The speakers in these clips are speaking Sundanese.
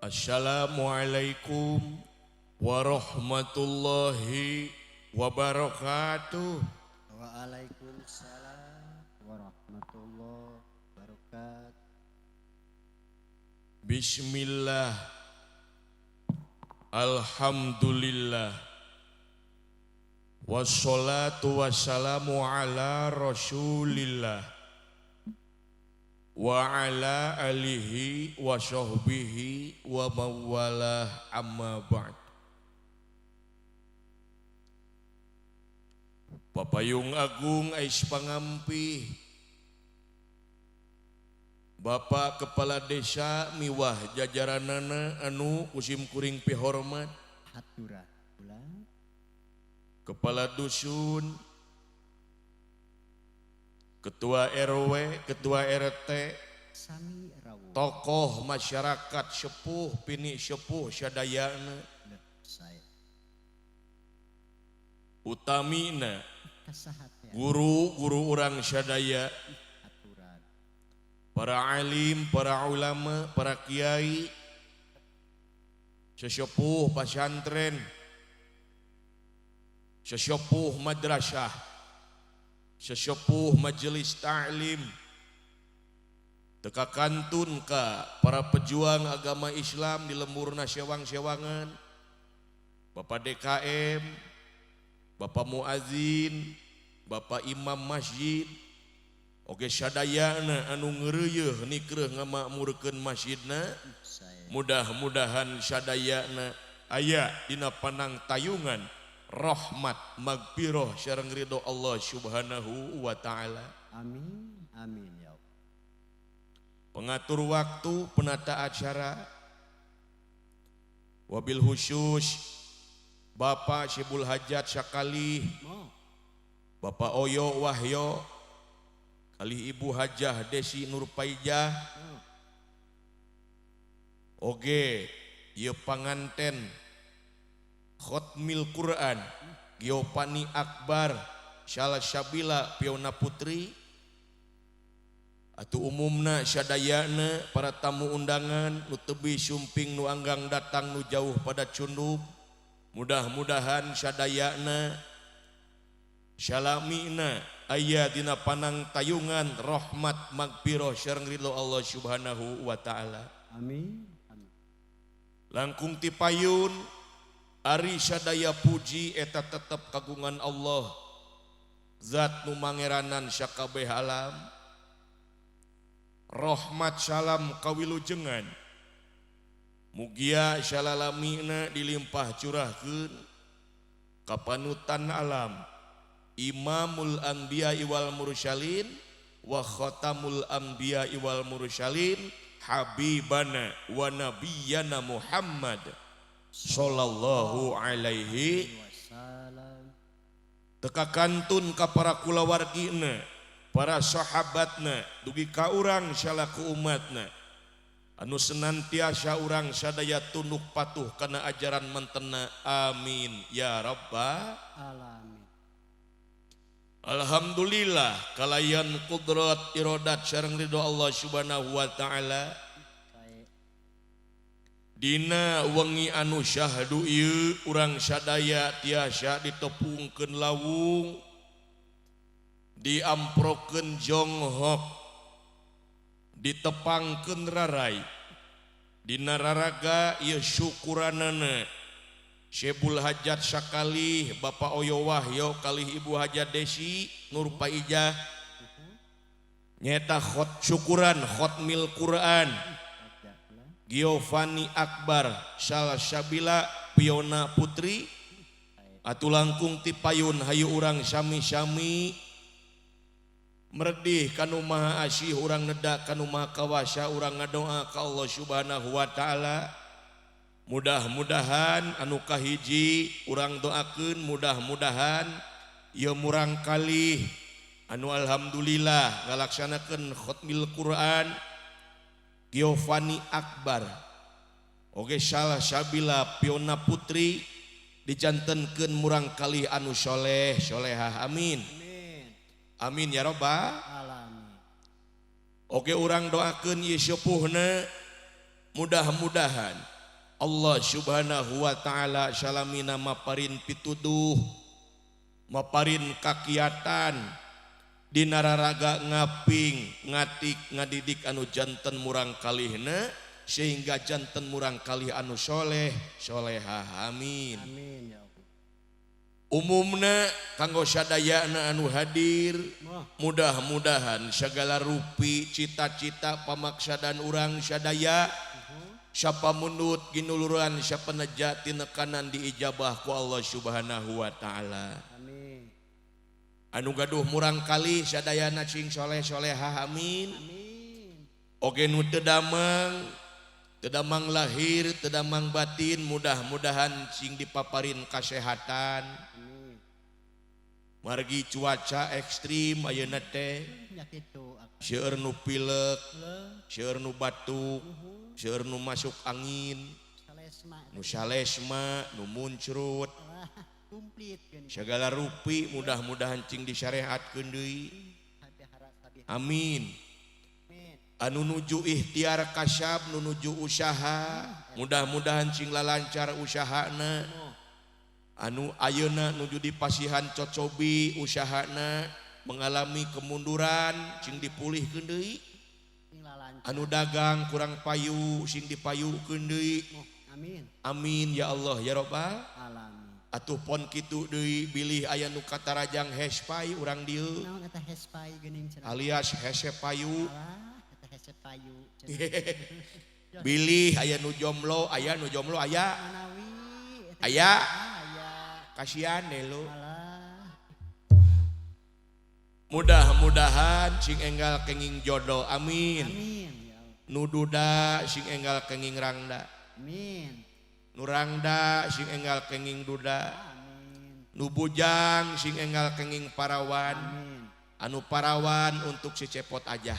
Assalamualaikum warahmatullahi wabarakatuh. Waalaikumsalam warahmatullahi wabarakatuh. Bismillah. Alhamdulillah. Wassalatu wassalamu ala Rasulillah wa ala alihi wa sahbihi wa mawalah amma ba'd. Papayung Agung Ais Pangampi, Bapak Kepala Desa miwah jajaranana anu kusim kuring pihormat, Hatura ulang. Kepala Dusun, Ketua RW, Ketua RT, Sami Rawu. tokoh masyarakat sepuh, pini sepuh sadayana, Saya utamina kesehatan guru-guru orang sadaya, aturan para alim, para ulama, para kiai, sesepuh pesantren, sesepuh madrasah, sesepuh majelis ta'lim, teka kantun ka para pejuang agama Islam di lemurna sewang-sewangan, Bapak DKM, Bapak Muazin, Bapak Imam Masjid, oge sadayana anu ngeureuh nikreuh ngamakmurkeun masjidna. saya Mudah-mudahan sadayana aya dina panang tayungan rahmat magfirah sareng ridho Allah Subhanahu wa taala. amin amin ya Allah. Pengatur waktu, penata acara, wabil khusus Bapak Syibul Hajat Sakali, Mo Bapak Oyo Wahyo, kali Ibu Hajah Desi Nurpaijah, oge ieu panganten Khotmil Quran Giopani Akbar Salah Sabila Piona Putri, atuh umumna sadayana para tamu undangan nu teubi sumping nu anggang datang nu jauh pada cunduk, mudah-mudahan sadayana salamina aya dina panang tayungan rahmat magfirah sareng ridho Allah Subhanahu wa taala. amin amin. Langkung ti payun ari sadaya puji eta tetep kagungan Allah, zat nu mangeranan sakabeh alam. Rahmat salam kawilujengan mugia salalamina dilimpah curahkeun ka panutan alam, Imamul Anbiya wal Mursalin wa Khatamul Anbiya wal Mursalin, Habibana wa Nabiyyana Muhammad sallallahu alaihi Wassalam. teka kantun ka para kulawargina, para sahabatna, dugi ka urang salaku umatna anu senantiasa urang sadaya tunduk patuh kana ajaran mantena. Amin ya rabbal Alamin. alhamdulillah kalayan kudrat iradat sareng ridho Allah Subhanahu wa taala. Saya Dina wengi anu syahdu ieu urang sadaya tiasa ditepungkeun lawung, diamprokeun jonghok, ditepangkeun rarai. Dina raraga ieu syukuranana Syebul Hajat Sakali, Bapak Oyo Wahyo kalih Ibu Hajat Desi Nurpaijah nyeta syukuran Khotmil Quran ada ulang. Giovanni Akbar Salah Sabila Piona Putri, atuh langkung ti payun hayu urang sami-sami meredih kanu maha asih urang neda kanu maha kawasa urang ngadoa ka Allah Subhanahu wa taala. Mudah-mudahan anu kahiji urang doakeun, mudah-mudahan ieu murang kalih anu alhamdulillah ngalaksanakeun Khotmil Quran Giovanni Akbar oge Salah Sabila Piona Putri dijantenkeun murang kalih anu soleh solehah. Amin Amin. amin ya rabbal Alamin. Oke, orang doakeun ieu sepuhna mudah-mudahan Allah subhanahu wa ta'ala salamina maparin pituduh maparin kakiatan dina raraga ngaping ngatik ngadidik anu janten murang kalihna sehingga janten murang kalih anu soleh solehah amin Amin ya Allah. umumna kanggo sadayana anu hadir mudah-mudahan segala rupi cita-cita pamaksadan urang sadaya siapa munut ginuluran siapa nejati nekanan diijabah ku Allah subhanahu wa ta'ala Amin. anu gaduh murang kali sadayana cing soleh solehah amin Amin. oge nu tedamang lahir tedamang batin mudah-mudahan cing dipaparin kesehatan Amin. margi cuaca ekstrim ayeuna teh Ya kitu akang. seueur nu pilek Le, seueur nu batuk seueur nu masuk angin salesma. nu salesma nu muncrut Alah, komplit geuning. segala rupi mudah-mudahan cing disyariatkeun deui Habihara sabih. amin Amin. anu nuju ikhtiar kasyab nu nuju usaha mudah-mudahan cing lalancar usahana anu ayeuna nuju dipasihan cocobi usahana mengalami kemunduran cing dipulihkeun deui Sing lalancar. anu dagang kurang payu sing dipayukeun deui Amin. amin ya Allah ya Rabbal Alamin. atuh pon kitu deui bilih aya nu katarajang hespai urang dieu Naon eta hespai geuning cenah. alias hese payu Alah, eta hese payu cenah. bilih aya nu jomblo aya Manawi eta aya aya. kasihan deh lu Alah. mudah-mudahan sing enggal kenging jodoh amin Amin ya Allah. nu duda sing enggal kenging rangda Amin. nu rangda sing enggal kenging duda Amin. nu bujang sing enggal kenging parawan Amin. anu parawan untuk si cepot aja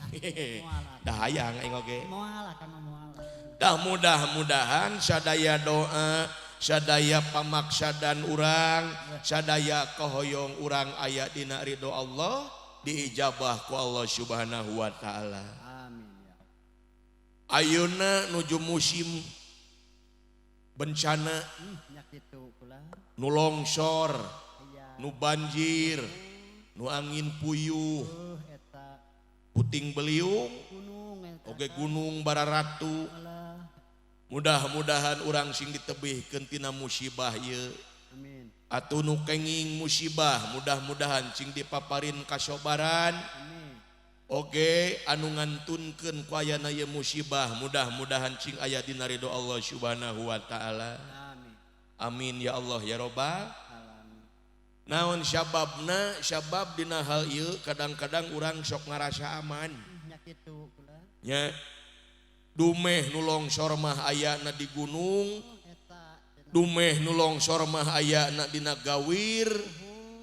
Mualah. dah hayang aing oge Mualah kan mualah. dah mudah-mudahan sadaya doa sadaya pamaksadan urang sadaya kahoyong urang aya dina ridho Allah diijabah ku Allah subhanahu wa ta'ala Amin ya Allah. ayeuna nuju musim bencana Nya kitu kula. nu longsor Aya. nu banjir nu angin puyuh Eta puting beliung gunung eta. oge gunung bararatu Alah. mudah-mudahan urang sing ditebihkeun tina musibah ieu Amin. atuh nu kenging musibah mudah-mudahan cing dipaparin kasobaran Amin. oge anu ngantunkeun ku ayana ieu musibah mudah-mudahan cing aya dina ridho Allah subhanahu wa ta'ala Amin. amin ya Allah ya Rabbal Alamin. naon sababna sabab dina hal ieu kadang-kadang urang sok ngarasa aman Nya kitu kula. nya dumeh nu longsor mah ayana di gunung Eta cenah. dumeh nu longsor mah ayana dina gawir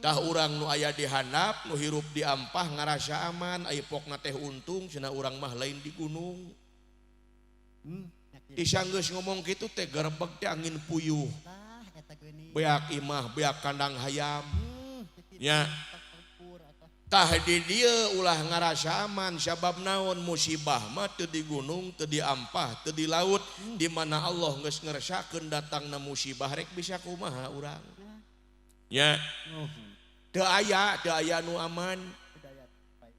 tah urang nu aya di handap nu hirup di ampah ngarasa aman aya pokna teh untung cenah urang mah lain di gunung Nya kitu. disanggeus ngomong kitu teh gerbek teh angin puyuh Tah eta geuning. beak imah beak kandang hayam Nya kitu. nya Tempur eta. tah di dieu ulah ngarasa aman sabab naon musibah mah teu di gunung teu di ampah teu di laut di mana Allah geus ngeresakeun datangna musibah rek bisa kumaha urang nya teu aya nu aman Budaya baik.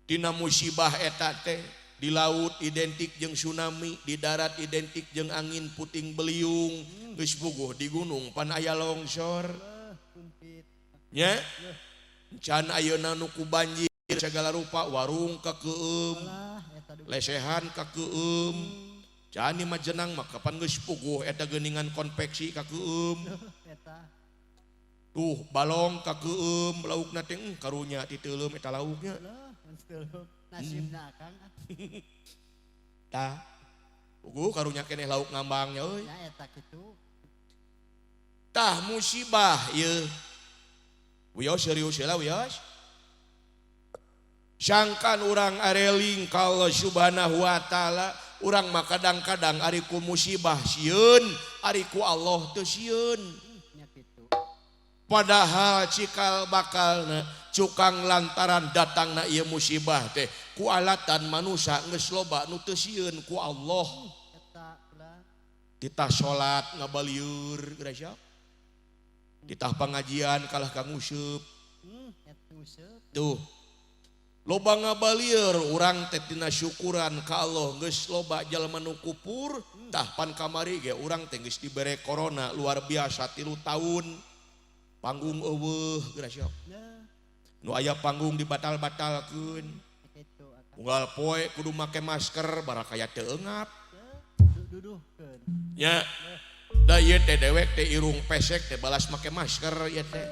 tina musibah eta teh di laut identik jeung tsunami di darat identik jeung angin puting beliung geus puguh di gunung pan aya longsor Kumpit. nya can ayeuna nu ku banjir segala rupa warung kakeueum Alah eta dugi. lesehan kakeueum can ieu mah jenang mah kapan geus puguh eta geuningan konveksi kakeueum Eta. tuh balong kakeueum laukna teh karunya ti teuleum eta lauknya Lah, mensteuleuk. Nasibna akang. tah puguh karunya keneh lauk ngambangnya euy Ya eta kitu. tah musibah ieu wios serius heula wios sangkan urang areling ka Allah subhanahu wa ta'ala urang mah kadang-kadang ari ku musibah sieun ari ku Allah teu sieun Nya kitu. padahal cikal bakalna cukang lantaran datangna ieu musibah teh ku alatan manusia geus loba nu teu sieun ku Allah titah salat ngabalieur geura titah pangajian kalah Kang Useup tuh loba ngabalieur urang teh tina syukuran ka Allah geus loba jalma nu kupur tah pan kamari ge urang teh geus dibere corona luar biasa 3 tahun panggung eueuh geura nu aya panggung dibatal-batalkeun unggal poe kudu make masker barak aya teu eungap duduhkeun nya da ieu teh dewek teh irung pesek teh balas make masker ieu teh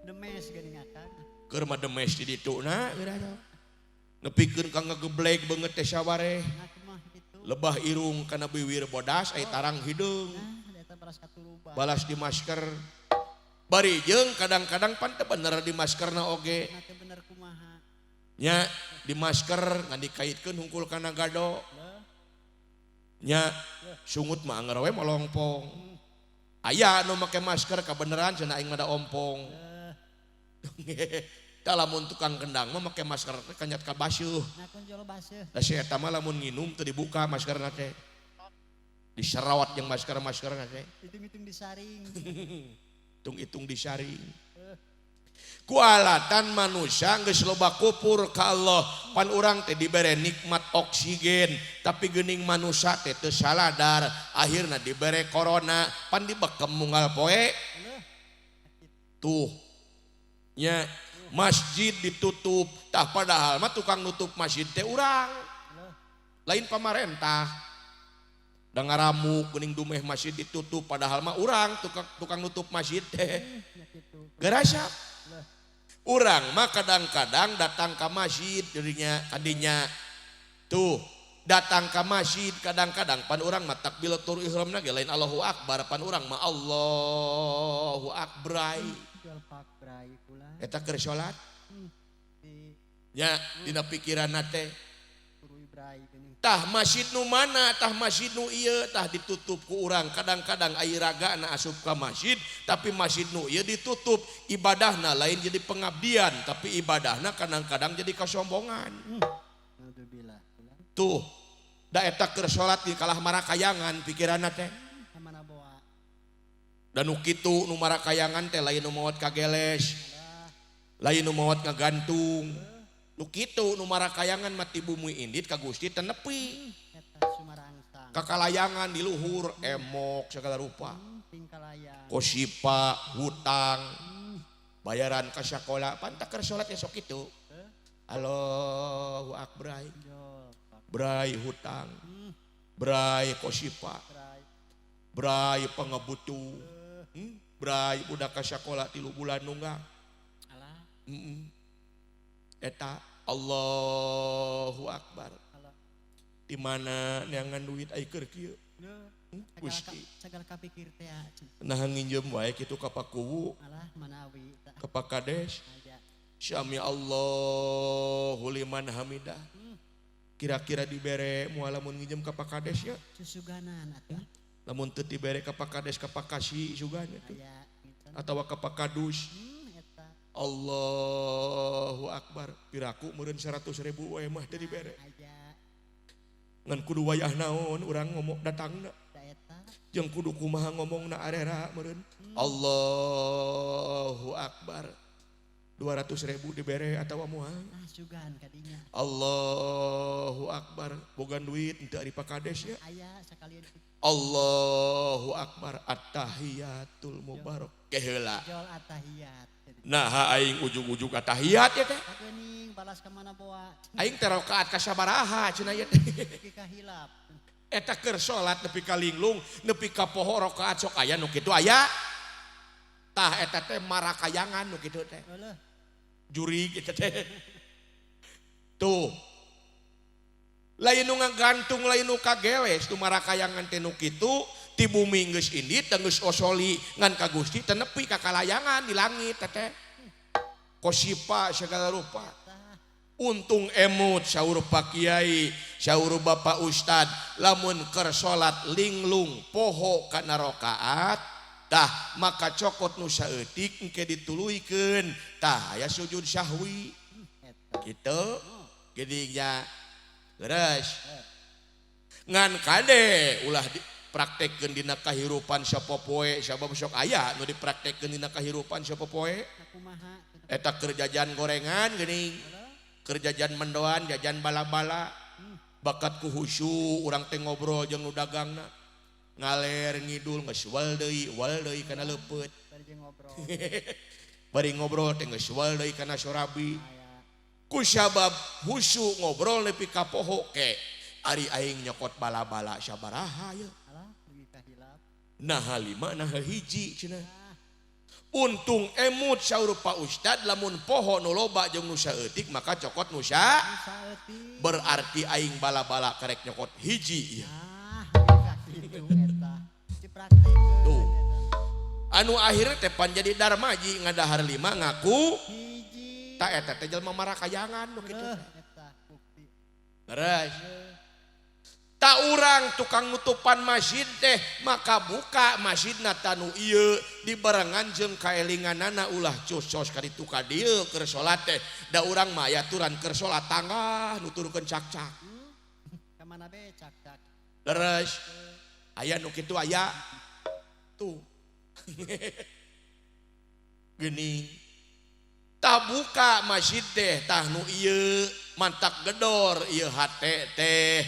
demes geuningakan keur mah demes di dituna nepikeun ka ngageblek beungeut teh sabareh lebah irung kana biwir bodas aya tarang hideung eta balas katuluban balas di masker bari jeung kadang-kadang pan teu bener di maskerna oge teu bener kumaha nya di masker ngan dikaitkeun hungkul kana gado nya sungut mah anger we molongpong aya anu make masker kabeneran cenah aing mah da ompong da lamun tukang kendang mah make masker teh kanyat ka baseuh nakon jolo baseuh da si eta mah lamun nginum teu dibuka maskerna teh diserawat jeung masker-maskerna teh hitung-hitung disaring hitung-hitung disaring kualatan manusia geus loba kupur ka Allah pan urang teh dibere nikmat oksigen tapi geuning manusia teh teu saladar akhirna dibere corona pan dibekem munggal poe tuh nya masjid ditutup tah padahal mah tukang nutup masjid teh urang lain pamarentah da ngaramu geuning dumeh masjid ditutup padahal mah urang tukang nutup masjid teh gerasa urang mah kadang-kadang datang ke masjid kadinya tuh datang ke masjid kadang-kadang pan urang mah takbiratul ihramna ge lain Allahu akbar pan urang mah Allahu akbar eta keur salat nya dina pikiranna teh tah masjid nu mana tah masjid nu ieu tah ditutup ku urang kadang-kadang airagana asup ka masjid tapi masjid nu ieu ditutup ibadahna lain jadi pengabdian tapi ibadahna kadang-kadang jadi kesombongan tuh da eta keur salat di kalah marakayangan pikiranna teh dan nu kitu nu marakayangan teh lain nu maot kageles lain nu maot ngagantung nu kitu nu marakayangan mati bumi indit ka Gusti teu nepi kakalayangan di luhur emok segala rupa kosipa hutang bayaran ka sakola pan teu keur salat esok kitu Allahu akbar brai hutang brai kosipa brai pangebutu brai budak ka sakola 3 bulan nunggang eta Allahu akbar di mana neangan duit ai keur kieu Gusti sagal kapikir teh nah nginjem wae kitu ka pakuwu alah manawi ka pakades syami Allahu liman hamidah kira-kira dibere moal lamun nginjem ka pakades ya susuganan atuh lamun teu dibere ka pakades ka pakasi sugana tuh atawa ka pakadus Allahu akbar piraku meureun 100.000 we mah teu dibere ngan kudu wayah naon urang ngomong datangna jeung kudu kumaha ngomongna arera meureun Allahu akbar 200.000 dibere atawa moal sugan kadinya Allahu akbar bogan duit henteu ari pakades ya aya sakalian Allahu akbar at-tahiyatul mubarak keheula jol at-tahiyat nah aing ujug-ujug atahiyat ya teh geuning balas ka mana boa aing teh rakaat ka sabaraha cenah ieu teh ka hilap eta keur salat nepi ka linglung nepi ka poho rakaat sok aya nu kitu aya tah eta teh marakayangan nu kitu teh jurig eta teh tuh lain nu ngagantung lain nu kageles tu marakayangan teh nu kitu ti bumi geus indit teh geus osoli ngan ka Gusti teh nepi ka kalayangan di langit teh kosipa segala rupa untung emut saur Pak Kiai saur Bapak Ustad lamun keur salat linglung poho kana rakaat tah maka cokot nu saeutik engke dituluykeun tah aya sujud sahwi kitu geuning nya leres ngan kade ulah dipraktekkeun dina kahirupan sapopoe sabab sok aya nu dipraktekkeun dina kahirupan sapopoe kumaha eta keur jajan gorengan geuning keur jajan mendoan jajan bala-bala bakat ku husyu urang teh ngobrol jeung nu dagangna ngaler ngidul geus wal deui kana leupeut bari ngobrol bari ngobrol teh geus wal deui kana sorabi aya ku sabab husyu ngobrol nepi ka poho ke ari aing nyokot bala-bala sabaraha ye alah pergi ka hilap nah lima nah hiji cenah untung emut saur Pak Ustad lamun poho nu loba jeung nu saeutik maka cokot nu saeutik berarti aing bala-bala karek nyokot hiji ieu kitu eta dipraktekkeun tuh anu akhirnya teh pan jadi darmaji ngadahar lima ngaku hiji tak eta teh jelema marakayangan nu kitu eta bukti terus tak urang tukang nutupan masjid teh maka buka masjidna tanu ieu dibarengan jeung kaelinganana ulah cocos ka ditu ka dieu keur salat teh da urang mah aya aturan keur salat tangah nuturkeun cak-cak ka mana be cak-cak terus aya nu kitu aya tuh geuning tah buka masjid teh tah nu ieu mantak gedor ieu hate teh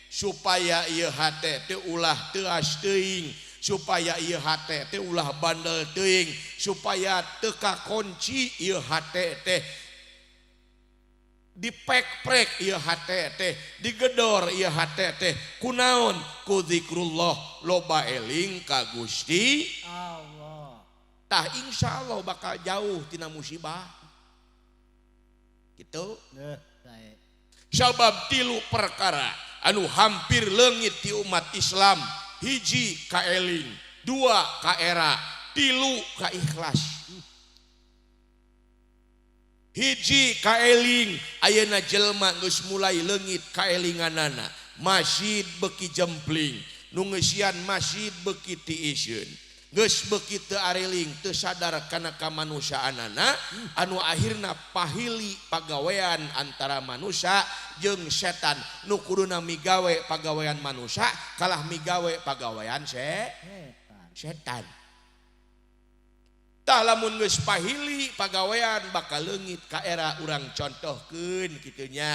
supaya ieu hate teh ulah teuas teuing supaya ieu hate teh ulah bandel teuing supaya teu kakunci ieu hate teh dipek-prek ieu hate teh digedor ieu hate teh kunaon ku zikrullah loba eling ka Gusti Allah tah insyaallah bakal jauh tina musibah gitu sae sabab tilu perkara anu hampir leungit ti umat Islam hiji ka eling dua ka era tilu ka ikhlas hiji ka eling ayeuna jelema geus mulai leungit kaelinganana masjid beuki jempling nu ngeusian masjid beuki tiisieun geus beuki teu areling teu sadar kana kamanusiaanana anu akhirna pahili pagawean antara manusia jeung setan nu kuduna migawe pagawean manusia kalah migawe pagawean setan tah lamun geus pahili pagawean bakal leungit ka era urang contohkeun kitu nya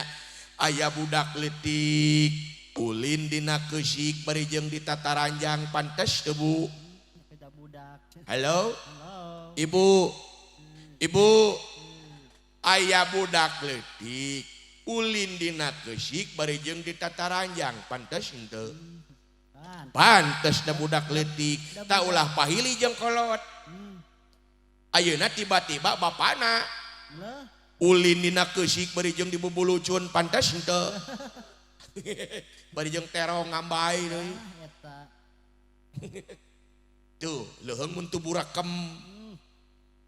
aya budak leutik ulin dina keusik bari jeung di tataranjang pantes teu Bu budak halo halo ibu aya budak leutik ulin dina keusik bari jeung di tataranjang pantes henteu pantes da budak leutik tak ulah pahili jeung kolot ayeuna tiba-tiba bapana ulin dina keusik bari jeung dibubulucun pantes henteu bari jeung terong ngambai deui eta tuh leuheung mun teu burakem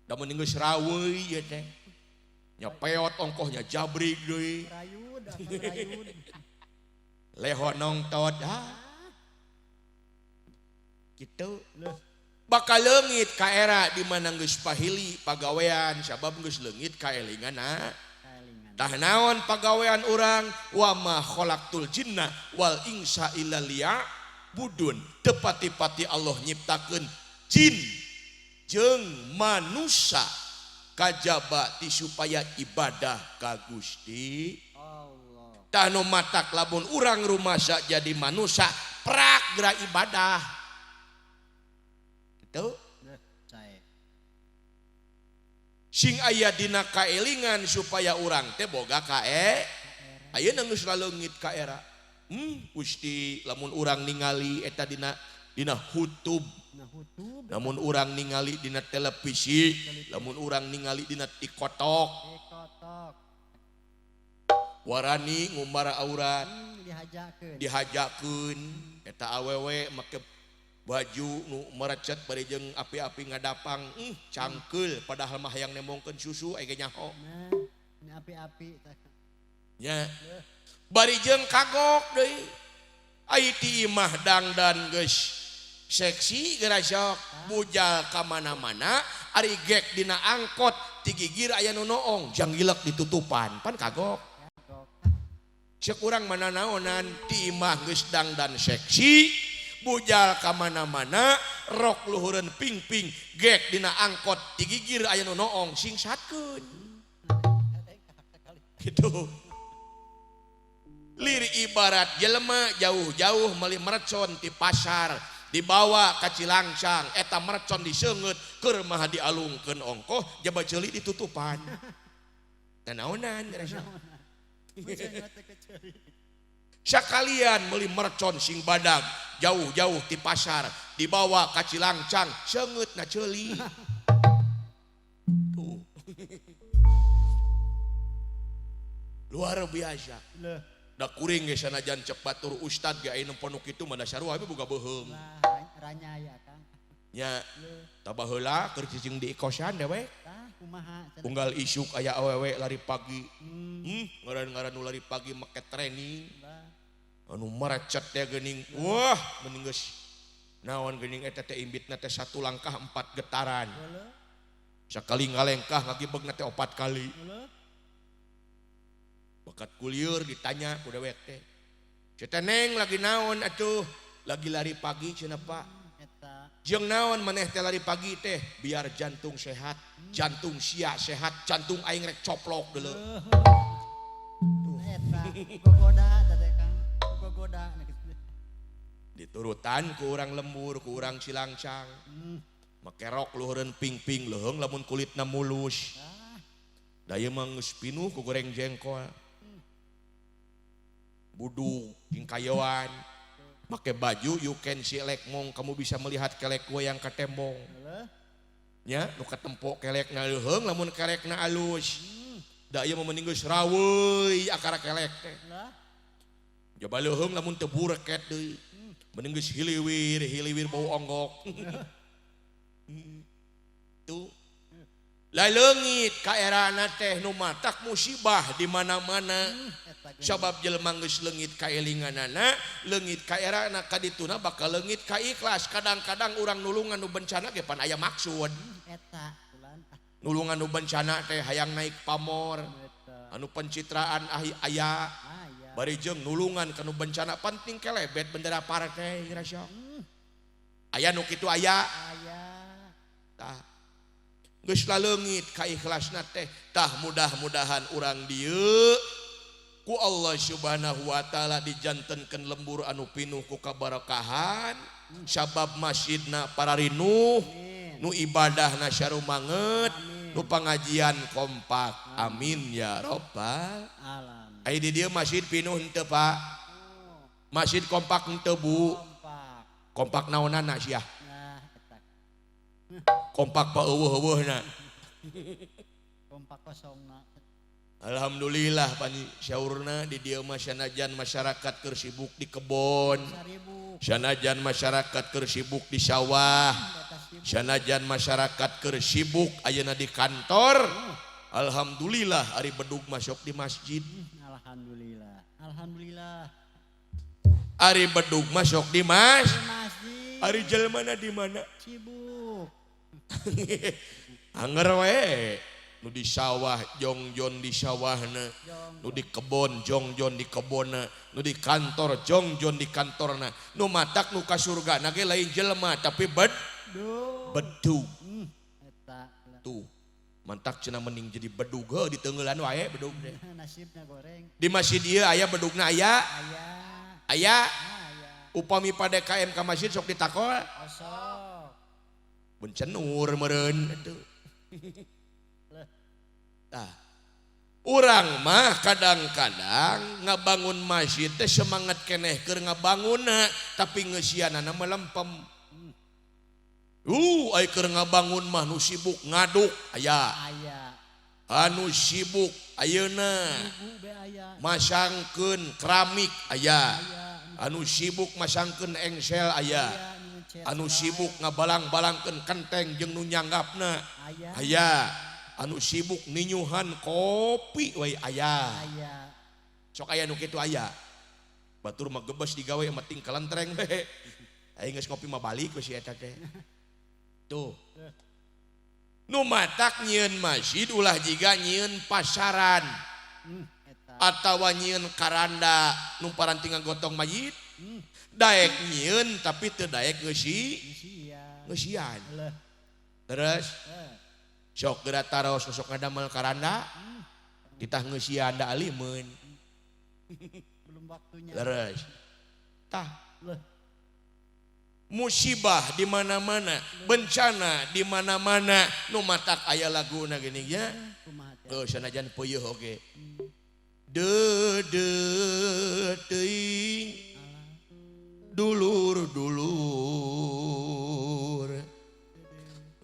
da mun geus raweuh ieu teh nyapeot ongkohnya jabrig deui rayud leho nongtod kitu bakal leungit ka era di mana geus pahili pagawean sabab geus leungit kaelinganna tah naon pagawean urang wa ma khalaqtul jinna wal insa illa budun tepati-pati Allah nyiptakeun jin jeung manusia kajaba ti supaya ibadah ka Gusti Allah tah nu matak lamun urang rumasa jadi manusia prak geura ibadah gitu sae sing aya dina kaelingan supaya urang teh boga ayeuna geus leungit ka era Gusti lamun urang ningali eta dina hutub lamun urang ningali dina televisi lamun urang ningali dina tikotok warani ngumbara aurat dihajakeun eta awewe make baju nu merecet bari jeung api-api ngadapang cangkeul padahal mah hayang nemongkeun susu aya nyaho nah api-api nya bari jeung kagok deui ai ti imah dangdan geus seksi geura sok bujal ka mana-mana ari gek dina angkot ti gigir aya nu noong janggilek ditutupan pan kagok ceuk urang mana naonan ti imah geus dangdan seksi bujal ka mana-mana rok luhureun ping-ping gek dina angkot digigir aya nu noong singsatkeun gitu. Lir ibarat jelema jauh-jauh meuli mercon ti pasar dibawa ka Cilangcang eta mercon diseungeut keur mah dialungkeun ongkoh jaba ceuli ditutupan. Dan naonan rasa. Sakalian meuli mercon sing badag jauh-jauh ti pasar dibawa ka Cilangcang seungeutna ceuli. Tuh. Luar biasa. Da kuring ge sanajan cek batur ustad ge aya nu panu kitu mah sarua we boga beuheung. Ranya ya Kang. Nya tabah heula keur cicing di kosan dewe. Tah kumaha? Unggal isuk aya awewe lari pagi. Ngaran-ngaran nu lari pagi make training. Anu merecet teh geuning. Wah, mending geus naon geuning eta teh imbitna teh 1 langkah 4 getaran. Sakali ngalengkah ngagibeugna teh 4 kali. Bakat kulieur ditanya ku dewek teh. Ceuk Neng lagi naon atuh? Lagi lari pagi cenah Pak. Eta. Jeung naon maneh teh lari pagi teh? Biar jantung sehat, jantung sia sehat, jantung aing rek coplok deuleu. Eta gogoda teh Kang. Gogoda. Diturutan ku urang lembur, ku urang Cilangcang. Make rok luhureun ping-ping leuheung lamun kulitna mulus. Da ieu mah geus pinuh ku goreng jengkol. Buduk jeung kayoan. Make baju you can see lekmong, kamu bisa melihat kelek goyang ka tembong. Nya nu katempo kelekna leuheung lamun kelekna alus. Da ieu mah mending geus raweuy akara kelek teh. Coba leuheung lamun teu bureket deui. Mending geus hiliwir bau onggok. Tuh. Lai leungit ka erana teh nu matak musibah di mana-mana. Sabab jelema geus leungit ka elinganana, leungit ka erana kadituna bakal leungit ka ikhlas. Kadang-kadang urang nulungan nu bencana ge pan aya maksud. Eta ulan. Nulungan nu bencana teh hayang naik pamor. Anu pencitraan aya. Bari jeung nulungan ka nu bencana penting kelebet bendera partai rasa. Aya nu kitu aya. Tah. Geus laleungit ka ikhlasna teh tah mudah-mudahan urang dieu ku Allah Subhanahu wa taala dijantenkeun lembur anu pinuh ku kabarakahan sabab masjidna pararinuh nu ibadahna sarumangeut nu pangajian kompak amin ya rabbal alamin. Ai di dieu masjid pinuh henteu Pak? Masjid kompak henteu Bu? Kompak naonana sia? Kompak pa eueuh-eueuhna. Kompak kosongna. Alhamdulillah pani syaurna di dieu mah sanajan masyarakat keur sibuk di kebon. Sanajan masyarakat keur sibuk di sawah. Sanajan masyarakat keur sibuk ayeuna di kantor. Alhamdulillah ari bedug masuk di masjid. Alhamdulillah. Alhamdulillah. Ari bedug masuk di masjid. Ari jelmana di mana? Sibuk. Anger we nu di sawah jongjon di sawahna, nu di kebon jongjon di kebonna, nu di kantor jongjon di kantorna, nu matak nu ka surgana ge lain jelema tapi bedug. Tuh mantak cenah mending jadi bedug di teungeulan wae bedug teh. Nasibna goreng. Di masjid ieu aya bedugna aya? Aya. Upami PDKM ka masjid sok ditakol? Kosong. Bencenur meureun atuh. Tah. Urang mah kadang-kadang ngabangun masjid teh semangat keneh keur ngabangunna tapi ngeusianana melempem. Ai keur ngabangun mah nu sibuk ngaduk aya. Anu sibuk ayeuna masangkeun keramik aya. Anu sibuk masangkeun engsel aya. Anu sibuk ngabalang-balangkeun kenteng jeung nu nyanggapna aya. Anu sibuk ninyuhan kopi we aya. Sok aya nu kitu aya. Batur mah gebes digawe mah ting kalentreng we. Aing geus ngopi mah balik we si eta teh. Tuh. Nu matak nyieun masjid ulah jiga nyieun pasaran. Atawa nyieun karanda nu paranting gotong mayit. daek nyieun tapi teu daek Sia. ngeusian. Leh. Terus sok geura taros sok ngadamel karanda ditah ngeusian da alimeun. Belum waktunya. Terus tah Leh. musibah di mana-mana, bencana di mana-mana, nu matak aya laguna geuning nya. Kumaha teh? Sanajan peuyeuk oge. De teuing dulur-dulur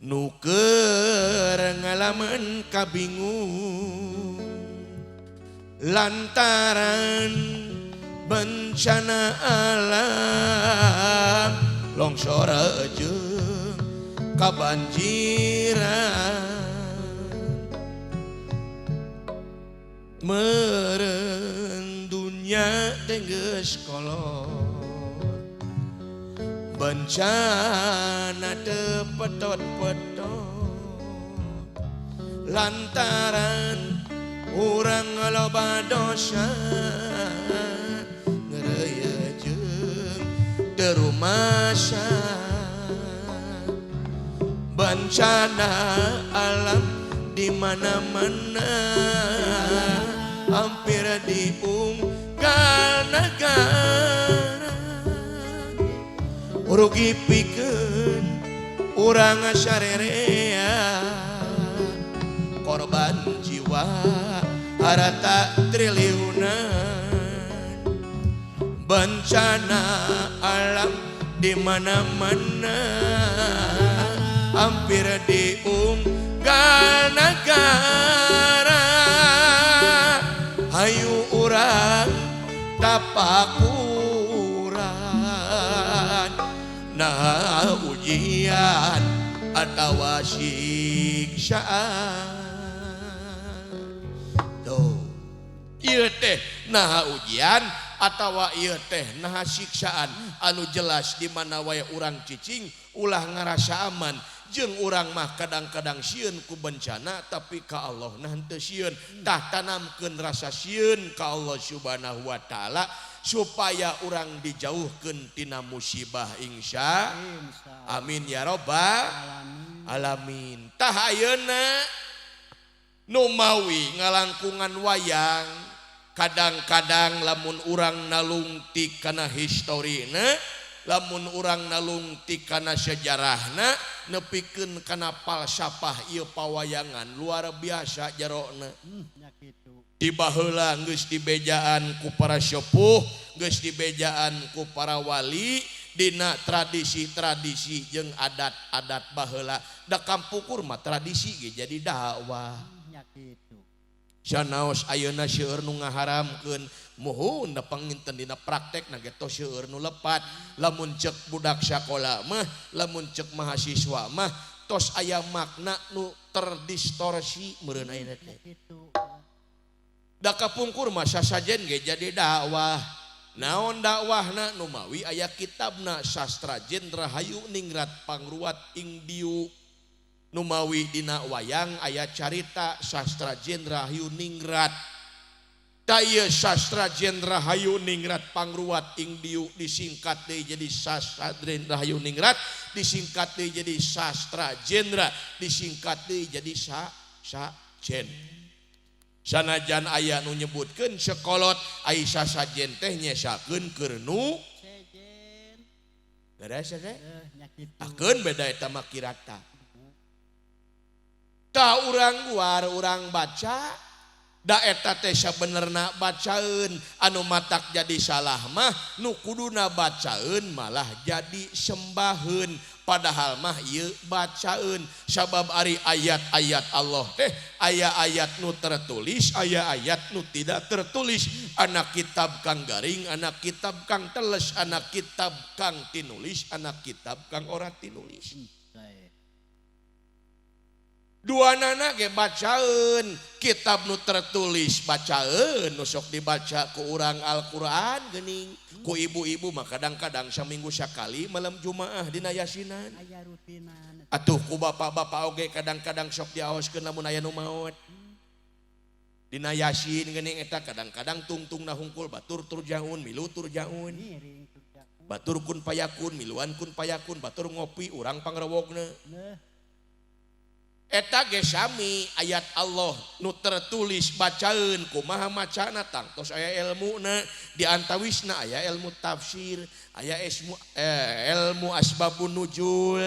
nu keur ngalaman kabingung lantaran bencana alam longsor jeung kabanjiran meureun dunya teh geus kolot bencana teu petot-petot lantaran urang loba dosa ngeureuy jeung teu rumasa bencana alam di mana-mana hampir diunggal negara rugi pikeun urang sarerea korban jiwa harta triliunan bencana alam di mana-mana hampir diunggal negara hayu urang tapakuran nah ujian atawa siksaan tuh ieu teh nah ujian atawa ieu teh nah siksaan anu jelas di mana wae urang cicing ulah ngarasa aman jeung urang mah kadang-kadang sieun ku bencana tapi ka Allah nah henteu sieun tah tanamkeun rasa sieun ka Allah Subhanahu wa taala supaya urang dijauhkeun tina musibah insya amin ya rabbal alamin. Tah ayeuna nu mawi ngalangkungan wayang kadang-kadang lamun urang nalungtik kana historina lamun urang nalungtik kana sejarahna nepikeun kana falsafah ieu pawayangan luar biasa jarona. Nya kitu. Tiba heula geus dibejaan ku para sepuh, geus dibejaan ku para wali dina tradisi-tradisi jeung adat-adat baheula. Da kampukur mah tradisi ge jadi dakwah. Nya kitu. Sanaos ayeuna seueur nu ngaharamkeun muhun da panginten dina praktekna ge tos seueur nu lepat. Lamun ceuk budak sakola mah, lamun ceuk mahasiswa mah tos aya makna nu terdistorsi meureun ayeuna teh. Kitu. Da kapungkur mah sasajen ge jadi dakwah. Naon dakwahna nu mawi aya kitabna Sastra Jendra Hayu Ningrat Pangruat ing Diu. Nu mawi dina wayang aya carita Sastra Jendra Hayu Ningrat. Da ieu Sastra Jendra Hayu Ningrat Pangruat ing Diu disingkat deui jadi Sastra Jendra Hayu Ningrat, disingkat deui jadi Sastra Jendra, disingkat deui jadi Sajen. Sanajan aya nu nyebutkeun sekolot ai sasajen teh nyesakeun keur nu Sejen. beres teh Nya kitu. akeun beda eta mah kirata. Da urang luar urang baca da eta teh sabenerna bacaeun anu matak jadi salah mah nu kuduna bacaeun malah jadi sembaheun. Padahal mah ieu bacaeun sabab ari ayat-ayat Allah teh aya ayat nu tertulis aya ayat nu tidak tertulis. Anak kitab kang garing, anak kitab kang teles, anak kitab kang tinulis, anak kitab kang ora tinulis. Duanana ge bacaeun kitab nu tertulis bacaeun nu sok dibaca ku urang Al-Qur'an geuning ku ibu-ibu mah kadang-kadang saminggu sakali malam Jumaah dina yasinan. Aya rutinan. Atuh ku bapak-bapak oge kadang-kadang sok diaoskeun lamun aya nu maot. Dina yasin geuning eta kadang-kadang tungtungna hungkul batur turjaun milu turjaun. Miring turjaun. batur kun payakun miluan kun payakun batur ngopi urang pangrewogna eta ge sami ayat Allah nu tertulis bacaeun kumaha macana tangtos aya ilmuna di antawisna aya ilmu tafsir aya ilmu asbabun nuzul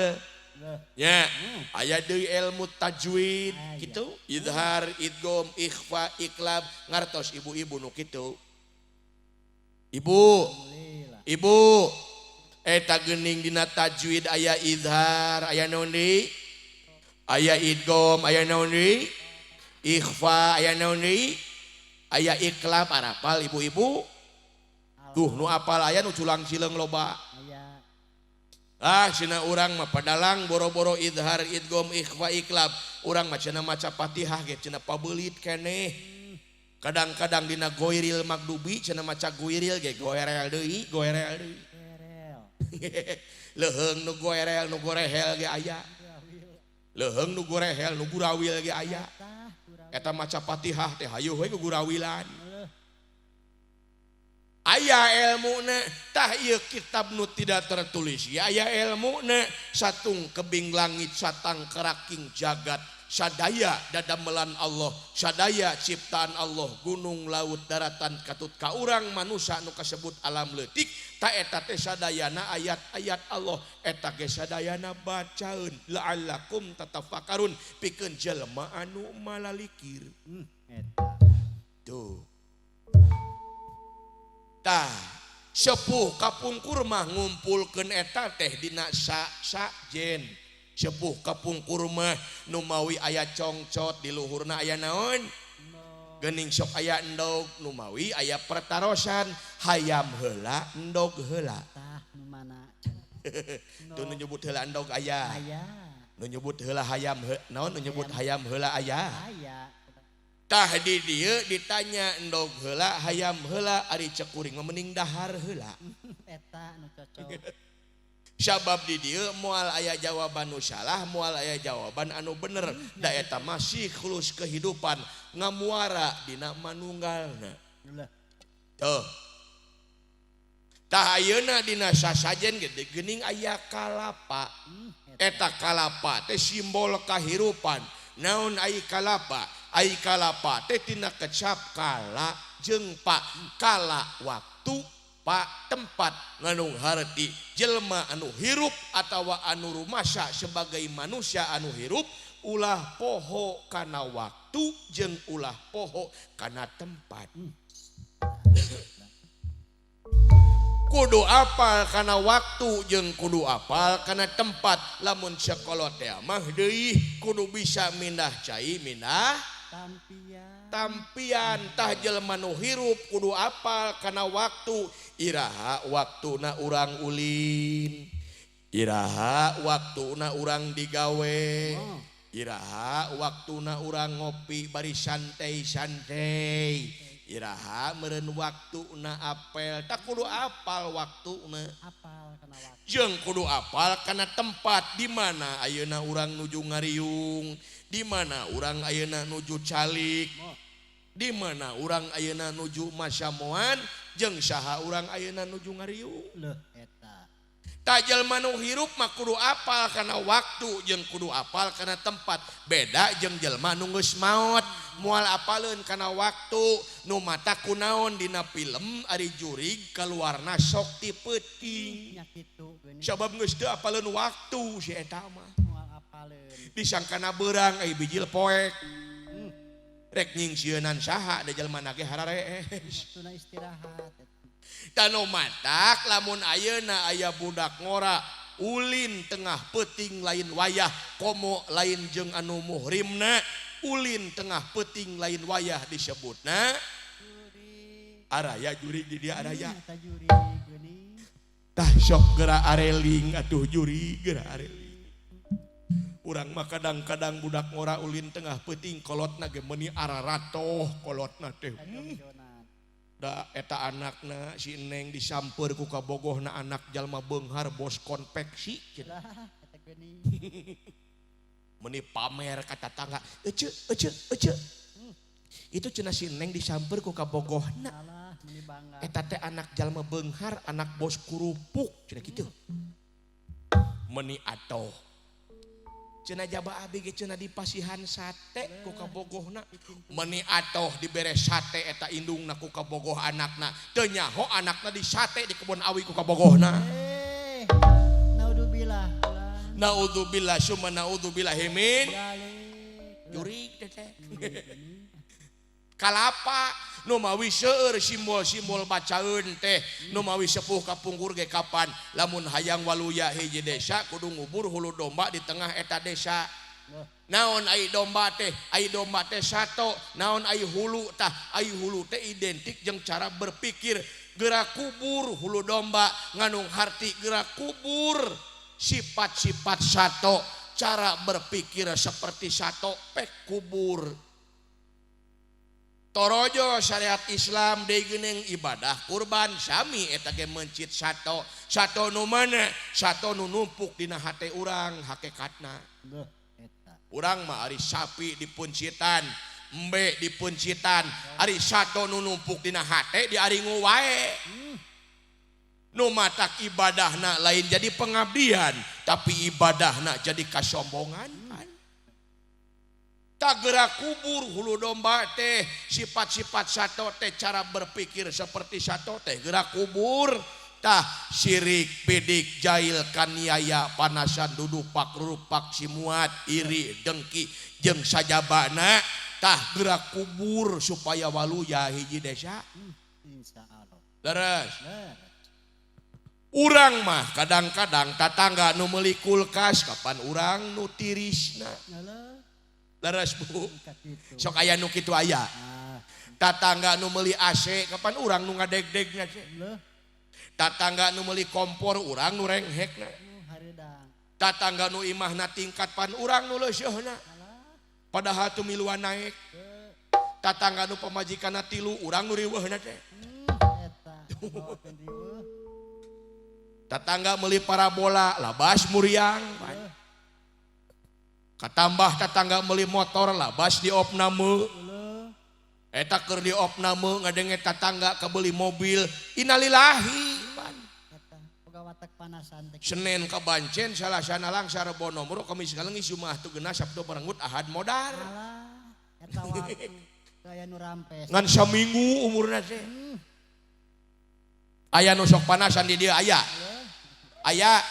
ya aya deui ilmu tajwid kitu idhar idgham ikhfa iqlab ngartos ibu-ibu nu kitu ibu eta geuning dina tajwid aya idhar aya naon deui aya idgham aya naon deui ikhfa aya naon deui aya iqlab arapal ibu-ibu tuh nu apal aya nu culang cileung loba cenah urang mah padalang boro-boro idhar idgham ikhfa iqlab urang mah cenah maca Fatihah ge cenah pabeulit keneh kadang-kadang dina goiril magdubi cenah maca goiril ge goerel deui leheung nu goerel nu gorehel ge aya leheung nu gorehel nu gurawil ge aya eta maca Fatihah teh hayuh we gurawilan aya ilmuna tah ieu kitab nu tidak tertulis ya aya ilmuna satung kebing langit satang keraking jagat sadaya dadamelan Allah sadaya ciptaan Allah gunung laut daratan katut ka urang manusia nu kasebut alam leutik ta eta teh sadayana ayat-ayat Allah eta ge sadayana bacaeun la'allakum tatafakkarun pikeun jelema anu malalikir tuh tah sepuh kapungkur mah ngumpulkeun eta teh dina sajen sepuh kapungkur mah nu mawi aya congcot di luhurna aya naon geuning sok aya endog nu mawi aya pertarosan hayam heula endog heula tah nu mana tuh nu nyebut heula endog aya nu nyebut heula hayam naon nu nyebut hayam heula aya tah di dieu ditanya endog heula hayam heula ari cekuring mending dahar heula eta nu cocok sabab di dieu moal aya jawaban nu salah moal aya jawaban anu bener da eta masih khulus kehidupan ngamuara dina manunggalna tuh tah ayeuna dina sasajen gede geuning aya kalapa eta kalapa teh simbol kahirupan naon ai kalapa teh tina kecap kala jeung pak kala waktu pak tempat nganu harti jelema anu hirup atawa anu rumasa sebagai manusia anu hirup ulah poho kana waktu jeung ulah poho kana tempat kudu apal kana waktu jeung kudu apal kana tempat lamun sakolot teh mah deui kudu bisa mindah cai mindah tampian tah jelema nu hirup kudu apal kana waktu iraha waktuna urang ulin iraha waktuna urang digawe iraha waktuna urang ngopi bari santai-santai iraha meureun waktuna apel tak kudu apal waktuna jeung kudu apal kana tempat di mana ayeuna urang nuju ngariung di mana urang ayeuna nuju calik di mana urang ayeuna nuju masyamoan jeung saha urang ayeuna nuju ngariung ta jalma nu hirup mah kudu apal kana waktu jeung kudu apal kana tempat beda jeung jalma nu geus maot moal apaleun kana waktu nu mata kunaon dina film ari jurig kaluarna sok ti peuting sabab geus teu apaleun waktu si eta mah disangkana beurang ai bijil poek rek nyingsieunan saha da jalma nage hararees tuna istirahat tanu matak lamun ayeuna aya budak ngora ulin tengah peuting lain wayah komo lain jeung anu muhrimna ulin tengah peuting lain wayah disebutna araya juri di dia araya tah sok geura areling atuh juri geura areling urang mah kadang-kadang budak ngora ulin tengah peuting kolotna ge meuni araratoh kolotna teh da eta anakna si Neng disamper ku kabogohna anak jalma beunghar bos konveksi cenah meuni pamer ka tatangga ece Itu cenah si Neng disamper ku kabogohna. Alah meni bangga. Eta teh anak jalma beunghar, anak bos kurupuk cenah kitu. Meni atoh. Cenah jaba abi ge cenah dipasihan sate ku kabogohna. Meni atoh dibere sate eta indungna ku kabogoh anakna. Teu nyaho anakna di sate di kebun awi ku kabogohna. Naudzubillah. Naudzubillah summa naudzubillah min jurig teh. Kalapa nu mawi seueur simbol-simbol bacaeun teh nu mawi sepuh kapungkur ge kapan lamun hayang waluya hiji desa kudu ngubur hulu domba di tengah eta desa. Naon ai domba teh sato, naon ai hulu tah ai hulu teh identik jeung cara berpikir gerak kubur hulu domba ngandung harti gerak kubur sifat-sifat sato cara berpikir seperti sato pek kubur. Torojo syariat Islam deui geuning ibadah kurban sami eta ge mencit sato. Sato nu mana? Sato nu numpuk dina hate urang hakikatna. Urang mah ari sapi dipuncitan, embe dipuncitan, ari sato nu numpuk dina hate diaringu wae. Nu matak ibadahna lain jadi pengabdian, tapi ibadahna jadi kasombongan. Tak gerak kubur hulu domba teh sifat-sifat sato teh cara berpikir seperti sato teh gerak kubur tah syirik bidik jahil kaniaya panasan dudupak rupak simuat iri dengki jeung sajabana tah gerak kubur supaya waluya hiji desa. Insyaallah. Leres. Urang mah kadang-kadang tatangga nu meuli kulkas kapan urang nu tirisna. Leres Bu. Sok aya nu kitu aya. Tatangga nu meuli AC kapan urang nu ngadeg-degna teh. Tatangga nu meuli kompor urang nu renghekna. Tatangga nu imahna tingkat pan urang nu leuseuhna. Padahal tu miluan naik. Tatangga nu pamajikanna 3 urang nu riweuhna teh. Tatangga meuli parabola labas muriang. Katambah tetangga meuli motor labas di opname. Eta keur di opname ngadenge tetangga kebeuli mobil innalillahi. Boga watak panasan teh. Senin kabancen salasana langsar bono muru Kamis kalengis Jumaah tugeuna Sabtu Barenggut Ahad modar. Alah eta waktu gaya nu rampes. Ngan saminggu umurna teh. Aya nu sok panasan di dieu aya. Aya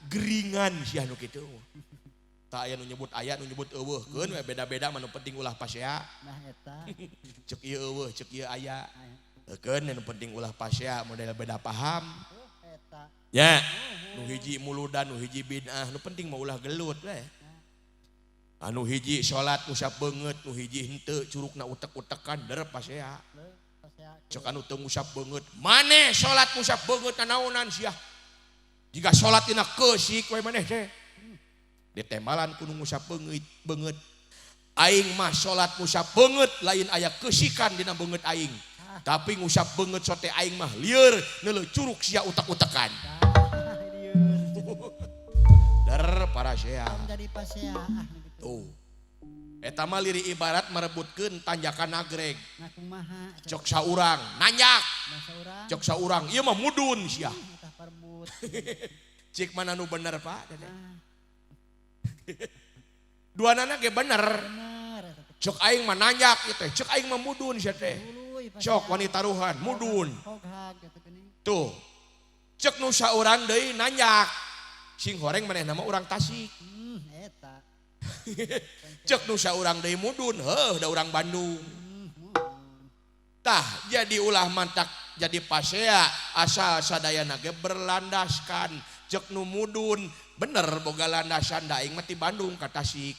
geringan sia nu kitu. Tak aya nu nyebut aya nu nyebut eueuhkeun we beda-beda manu penting ulah pasea. Nah eta. Cek ieu eueuh, cek ieu aya. Eukeun nu penting ulah pasea model beda paham. Eta. Ya. Nu hiji muludan, nu hiji bid'ah, nu penting mah ulah gelut we. Anu hiji salat usap beungeut, nu hiji henteu curugna utek-utekan derep pasea. Cek anu teu ngusap beungeut, maneh salat ngusap beungeut naonan sia. Jika salat dina keusik we maneh teh. Ditembalan kudu ngusap beungeut. Aing mah salat ngusap beungeut lain aya keusikan dina beungeut aing. Tapi ngusap beungeut sote aing mah lieur neuleuh curug sia utak-utakan. Der para seah. Jadi pasea. Tuh. Eta mah liri ibarat merebutkeun tanjakan nagreg. Nah kumaha? Cok saurang nanyak. Cok saurang ieu mah mudun sia. Tah perbut. Cik mana nu bener Pak? Dua nana ge bener. Cok aing mah nanyak teh, cek aing mah mudun sia teh. Cok wanita ruhan mudun. Tuh. Cek nu saurang deui nanyak. Sing horeng manehna mah urang Tasik. Eta. Cek nu saurang deui mudun, heuh da urang Bandung. Tah jadi ulah mantak jadi pasea asal sadayana ge berlandaskan. Cek nu mudun bener boga landasan da aing mah ti Bandung ka Tasik.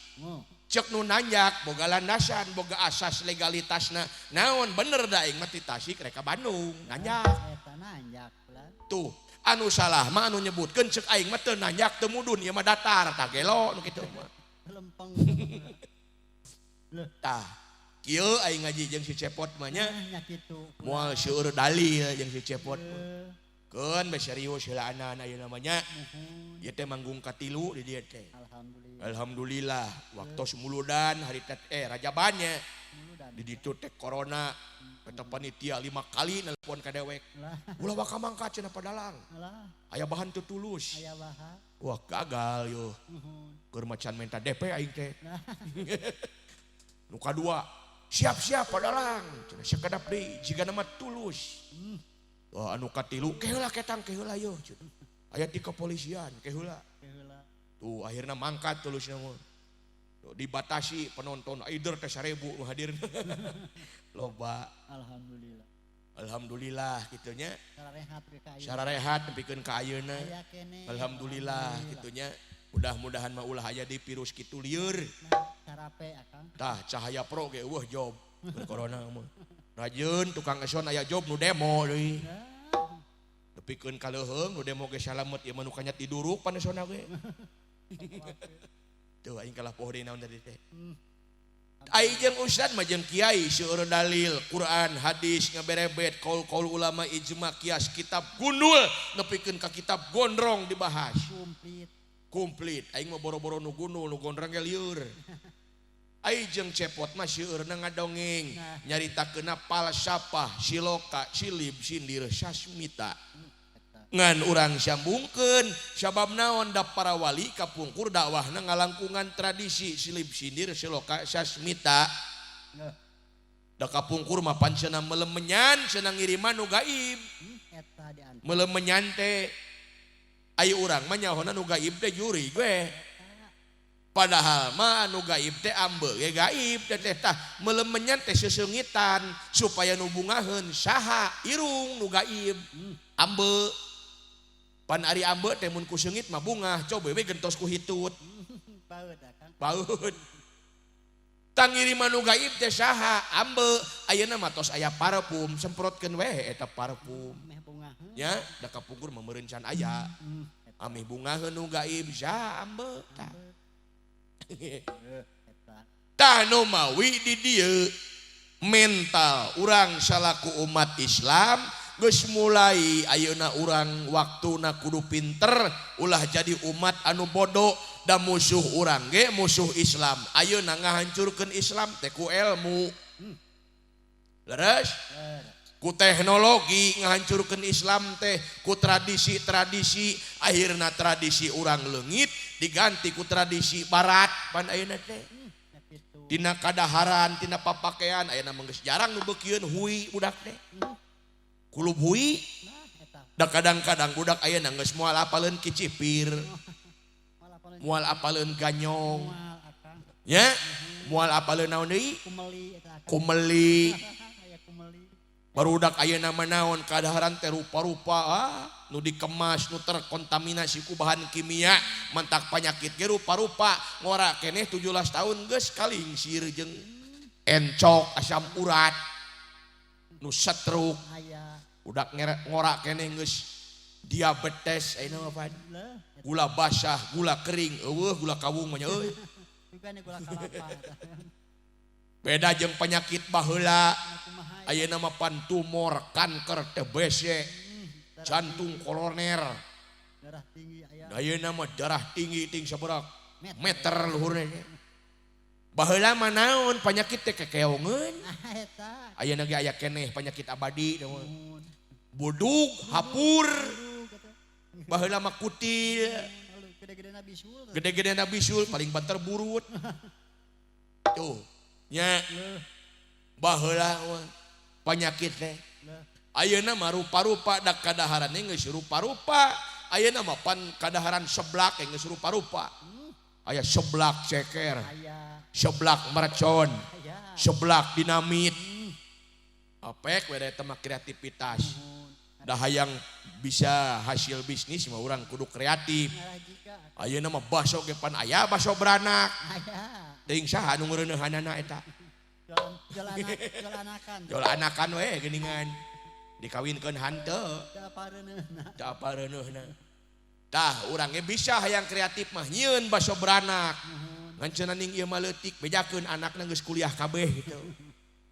Cek nu nanyak boga landasan boga asas legalitasna. Naon bener da aing mah ti Tasik rek ka Bandung nanyak. Eta nanyak lah. Tuh, anu salah mah anu nyebutkeun cek aing mah teu nanyak teu mudun ieu mah datar tah gelo nu kitu mah. Lempeng. Tah, kieu aing ngaji jeung si Cepot mah nya. Nya kitu. Moal seueur dalil jeung si Cepot. Keun be serius heula anak ayeuna mah nya. Ieu teh manggung katilu di dieu teh. Alhamdulillah. Alhamdulillah waktu semuludan hari Rajabannya. di ditu teh corona eta panitia 5 kali nelpon ka dewek Lah. ulah bakal mangkat cenah padalang Alah. aya bahan teu tulus Aya baha. wah gagal yo Nuhun. keur macan minta DP aing teh Lah. nu kadua siap-siap padalang cenah sakedap deui jiga nama tulus wah anu katilu keheula ketang keheula yo cenah aya di kepolisian keheula Heula. tuh akhirnya mangkat tulusnya mah tuh, dibatasi penonton aider teh 1000 nu hadir loba alhamdulillah gitunya Sararehat ke kayu. sararehat nepikeun ka ayeuna Aya kene. alhamdulillah gitunya mudah-mudahan mah ulah aya di virus kitu lieur Nah, sarape akang. tah cahaya pro ge eueuh job keur corona mah rajin tukang eson aya job nu demo deui Nah. nepikeun ka leuheung nu demo ge salamet ieu mah nu kanya tiduruk panesona ge tuh aing kalah poho deui naon tadi teh Aing jeung ustad mah jeung kiai seueur dalil Quran hadis ngaberebet kaul-kaul ulama ijma kias kitab gundul nepikeun ka kitab gondrong dibahas komplit aing mah boro-boro nu gundul nu gondrong ge lieur aing jeung cepot mah seueurna ngadongeng nyaritakeunna falsafah siloka silib sindir sasmita ngan urang sambungkeun sabab naon da para wali kapungkur dakwahna ngalangkungan tradisi silib sindir siloka sasmita da kapungkur mah pancena melemenyan cenah ngiriman nu gaib Eta diantar. melemenyan teh aya urang mah nyahoana nu gaib teh juri gue padahal mah anu gaib teh ambe ge gaib teh tah melemenyan teh seseungitan supaya nu bungaheun saha irung nu gaib ambe pan ari ambe teh mun ku seungit mah bungah coba we gentos ku hitut Paud akang. paud tang ngiriman nu gaib teh saha ambe ayeuna mah tos aya parfum semprotkeun we eta parfum Meh bunga. nya da kapungkur mah meureun can aya amih bungaheun nu gaib saha ambe tah Eta. tah nu mawi di dieu mental urang salaku umat Islam geus mulai ayeuna urang waktuna kudu pinter ulah jadi umat anu bodoh da musuh urang ge musuh Islam ayeuna ngahancurkeun Islam teh ku ilmu leres ku teknologi ngahancurkeun Islam teh ku tradisi-tradisi akhirna tradisi urang leungit diganti ku tradisi barat pan ayeuna teh Kitu. tina kadaharan tina papakean ayeuna mah geus jarang nu beukieun hui budak teh kulub hui Nah, eta. da kadang-kadang budak ayeuna geus moal apaleun kicipir Malah paling moal apaleun ganyong mual akang. nya moal apaleun naon deui Kumeli eta akang. kumeli Aya kumeli. barudak ayeuna mah naon kadaharan teh rupa-rupa nu dikemas nu terkontaminasi ku bahan kimia mantak penyakit ge rupa-rupa ngora keneh 17 tahun geus kalingsir jeung encok asam urat nu setruk Aya. udak ngora keneh geus diabetes ayeuna mah pan Leh. gula basah gula kering eueuh gula kawung mah nya euy Juga nih gula kalapa. beda jeung penyakit baheula Kumaha. ayeuna mah pan tumor kanker TBC jantung koroner Darah tinggi aya. ayeuna mah darah tinggi ting sabaraha Meter. meter luhurna baheula mah naon penyakit teh kekeongeun Ah, eta. ayeuna ge aya keneh penyakit abadi naon Mun. budug hapur Aduh, kata. baheula mah kutil Lalu gede-gede nabi sul. gede-gede bisul paling banter burut tuh nya Leh. baheula mah penyakit teh Leh. ayeuna mah rupa-rupa dak kadaharan geus rupa-rupa ayeuna mah pan kadaharan seblak geus rupa-rupa aya seblak ceker Aya. seblak mercon Aya. seblak dinamit apek we eta mah kreativitas dah hayang bisa hasil bisnis mah urang kudu kreatif Ngarah jika. ayeuna mah baso ge pan aya baso beranak Aya. teuing saha nu ngeureuneuhanana eta Jual anakan. jual anakan we geuningan dikawinkeun hanteu Da pareuneuhna. da apareuneuna tah urang ge bisa hayang kreatif mah nyieun baso beranak ngan cenah ning ieu mah leutik bejakeun anakna geus kuliah kabeh gitu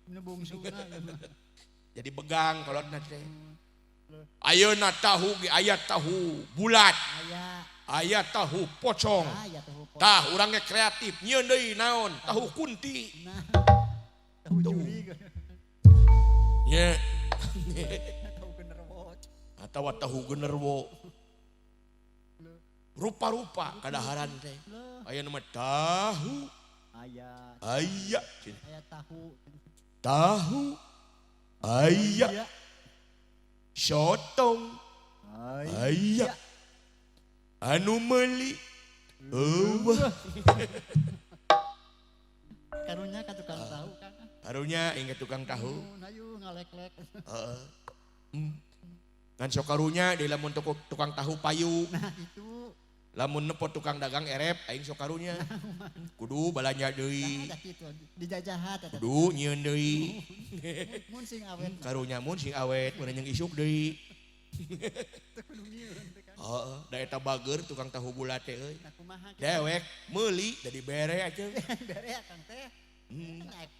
Nu bungsuna. jadi begang kolotna teh ayeuna tahu ge aya tahu bulat Aya. aya tahu pocong Aya tuh. tah urang ge kreatif nyieun deui naon tahu kunti Nah. Tahu Tuh. juri kan. nya Tahu genderuwo. atau tahu genderuwo rupa-rupa kadaharan teh aya nama tahu Aya aya tahu. aya sotong aya anu meuli eueuh Karunya ka tukang tahu kan. karunya inget tukang tahu Hayu ngalek-lek. heeh ngan sok karunya di lamun tukang tahu payu Nah itu. lamun nepot tukang dagang erep aing sok karunya kudu balanja deui Ada kitu dijajahat eta. kudu nyieun deui Mun sing awet. karunya mun sing awet mun yang isuk deui Teu kudu ngieun teh kan. heeh da eta bager tukang tahu bulat teh euy Nah kumaha kitu. dewek meuli jadi bere aja Bere akang teh.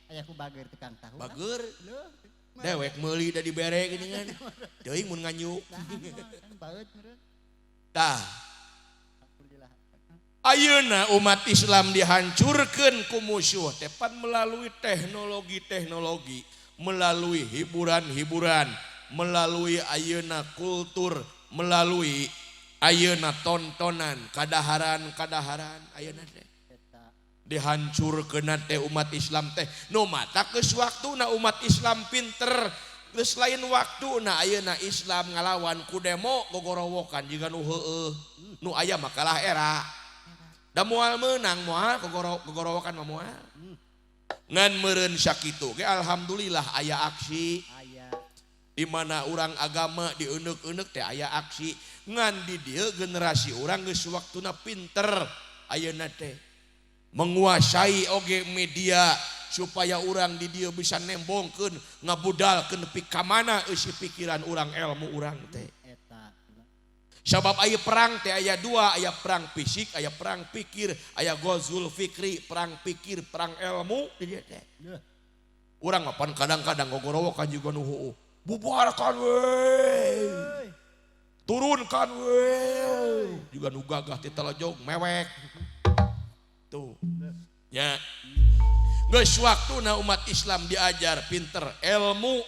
Aya ku bager tukang tahu. bager Leuh. dewek meuli jadi bere geuningan teuing mun nganyuk Kan baeut meureun. tah Alhamdulillah. ayeuna umat Islam dihancurkeun ku musuh tepat melalui teknologi melalui hiburan-hiburan melalui ayeuna kultur melalui ayeuna tontonan kadaharan ayeuna teh Eta. dihancurkeun teh umat Islam teh nu mata geus waktuna umat Islam pinter geus lain waktuna ayeuna Islam ngalawan ku demo gogorowokan jiga nu heueuh nu aya mah kalah era da moal meunang moal gogorowokan mah moal ngan meureun sakitu ge alhamdulillah aya aksi Aya. di mana orang agama dieuneuk-euneuk teh aya aksi ngan di dieu generasi urang geus waktuna pinter ayeuna teh menguasai oge media supaya orang di dieu bisa nembongkeun ngabudalkeun nepi ka mana eusi pikiran urang ilmu urang teh Eta. sabab aya perang teh aya dua aya perang fisik aya perang pikir aya ghazul fikri perang pikir perang ilmu di dieu teh Leuh. urang mah pan kadang-kadang gogorowokan juga nu heueuh bubarkan we turunkan we juga nu gagah ti telejog mewek tuh nya geus waktuna umat Islam diajar pinter ilmu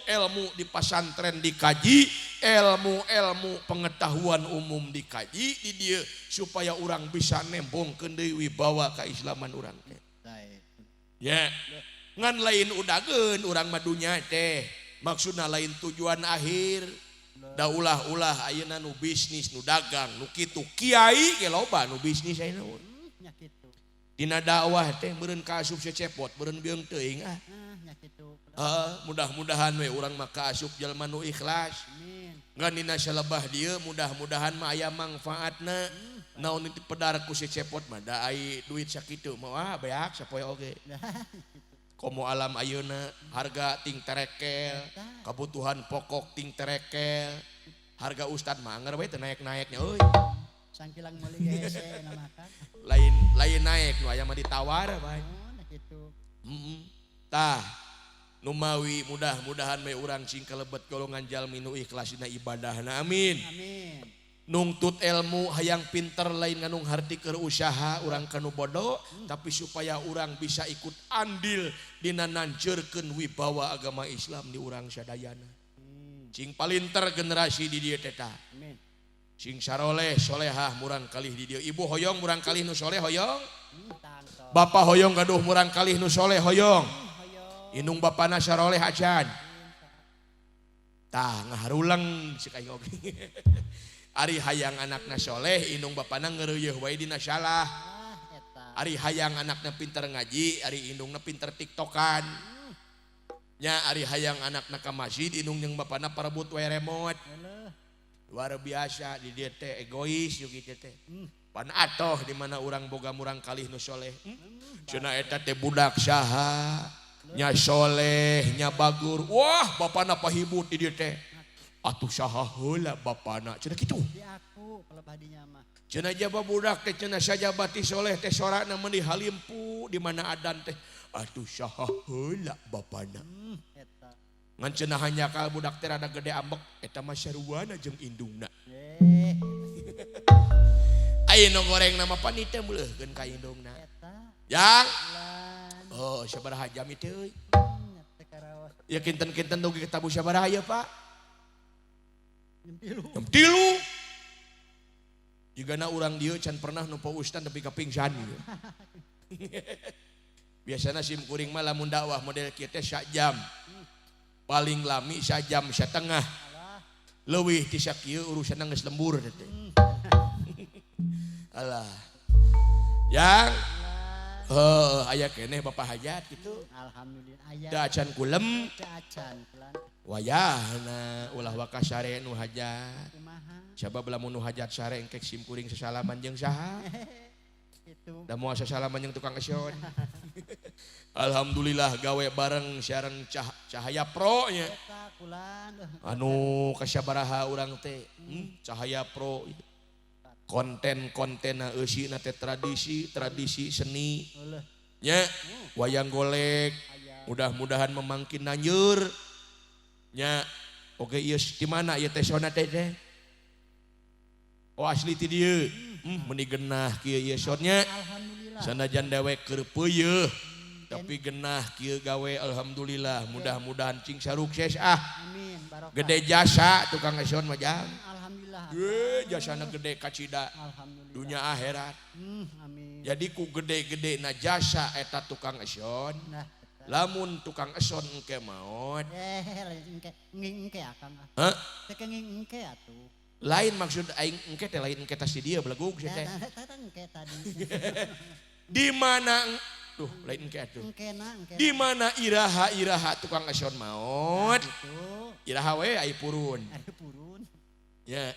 di pasantren dikaji ilmu pengetahuan umum dikaji di dieu supaya urang bisa nembongkeun deui wibawa kaislaman urang teh Baik. ya ngan lain udageun urang mah dunya teh maksudna lain tujuan akhir da ulah-ulah ayeuna nu bisnis nu dagang nu kitu kiai ge loba nu bisnis ayeuna Nya kitu. dina dakwah teh meureun kaasup secepot meureun beung teuing Nya kitu. mudah-mudahan we urang mah kaasup jalma nu ikhlas Amin. ngan dina salebah dieu mudah-mudahan mah aya manfaatna naon itu pedar ku secepot mah da ai duit sakitu mah beak sapoe oge komo alam ayeuna harga ting terekel kebutuhan pokok ting terekel harga ustad manger we teu naek-naeknya euy Sangkilang meuli ge hese na makan. lain naik nu aya mah ditawar bae Nya kitu. tah nu mawi mudah-mudahan we urang sing kalebet golongan jalmi nu ikhlas dina ibadahna amin Amin. nungtut ilmu hayang pinter lain nganung harti keur usaha urang kanu bodoh tapi supaya urang bisa ikut andil dina nanceurkeun wibawa agama Islam di urang sadayana cing palinter generasi di dieu teh tah Amin. cing saroleh solehah murang kalih di dieu ibu hoyong murang kalih nu soleh hoyong Tangto. bapak hoyong gaduh murang kalih nu soleh hoyong Hoyo. inung bapana saroleh acan tah ngaharulang cik aing oge ari hayang anakna soleh inung bapana ngeureueuh wae dina salah Eta. ari hayang anakna pinter ngaji ari indungna pinter tiktokan nya ari hayang anakna ka masjid indung jeung bapana parebut wae remote Leuh. luar biasa di dieu teh egois ju kitu teh pan atoh di mana urang boga murang kalih nu soleh cenah eta teh budak saha nya soleh nya bagur wah bapana pahibut di dieu teh atuh saha heula bapana cenah kitu Di aku kalau badinya mah. cenah jaba budak teh cenah sajabati soleh teh sorana meuni halimpu di mana adan teh atuh saha heula bapana Eta. ngan cenah hanya kal budak teh rada gede ambek eta mah saruana jeung indungna ayeuna goreng nama panita meuleuhkeun ka indungna Eta. yang Lan. oh sabaraha jam itu euy Ya kinten-kinten dugi ketabu sabaraha ya Pak? Nyempilu. 3. Jigana urang dieu can pernah numpa ustad tapi kapingsan gitu. Biasana sim kuring mah lamun dakwah model kieu teh sak jam. Paling lami sak jam setengah. Alah. Leuwih ti sakieu urusana geus lembur teh. Alah. Yang aya keneh Bapak hajat gitu. Alhamdulillah aya. Da acan kulem Teu acan pelan. wayahna ulah waka sare nu hajat. Kumaha? Sabab lamun nu hajat sare engkek sim kuring sasalaman jeung saha? Itu. Da moal sasalaman jeung tukang esion. Alhamdulillah gawe bareng sareng Cahaya Pro nya. Eta kulan. Anu kasabaraha urang teh Cahaya Pro. Konten-kontenna eusina teh tradisi seni Eueuh. nya wayang golek Aya. mudah-mudahan memangkin nanjeur nya oge ieu di mana ieu teh sona teh oh asli ti dieu meuni genah kieu ieu sonnya Alhamdulillah. sanajan dewek keur peuyeuh tapi genah kieu gawe alhamdulillah mudah-mudahan cing sarukses Amin barokah. gede jasa tukang eson mah jang Alhamdulillah. jasana gede kacida Alhamdulillah. dunya akhirat Amin. jadi ku gede-gede na jasa eta tukang eson Nah, lamun tukang eson engke maot lain engke akang. heh Teu engke atuh. lain maksud aing engke teh lain engke tas di dieu belegug sia teh Eta engke tadi. di mana tuh lain engke atuh Engkena. di mana iraha tukang eson maot Itu. iraha we ai purun Ada purun. ya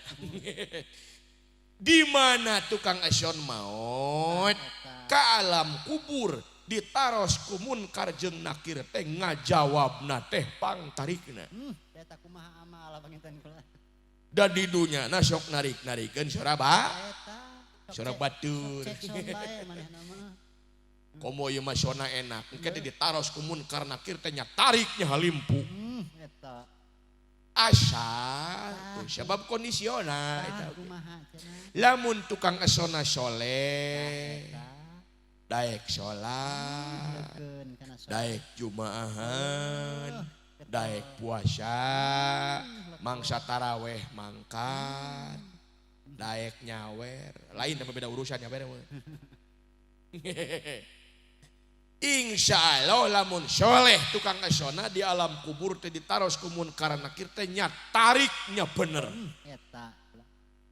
di mana tukang eson maot ka alam kubur ditaros ku munkar jeung nakir teh ngajawabna teh pangtarikna Eta kumaha amal panginten kula. da di dunya na sok narik-narikeun soraba Eta. sorab batur Cek son bae manehna mah. komo ieu mah sona enak engke teh ditaros ku munkar nakir teh nya tariknya halimpu Eta. asal tuh sebab kondisional eta Kumaha cenah. lamun tukang esona soleh Eta. daek sholat Lekeun kana son. daek jumaahan daek puasa mangsa taraweh mangkat daek nyawer lain tapi beda urusan nyawer mah insya Allah lamun soleh tukang esona di alam kubur teh ditaros kumun karena kita nya tariknya bener Eta.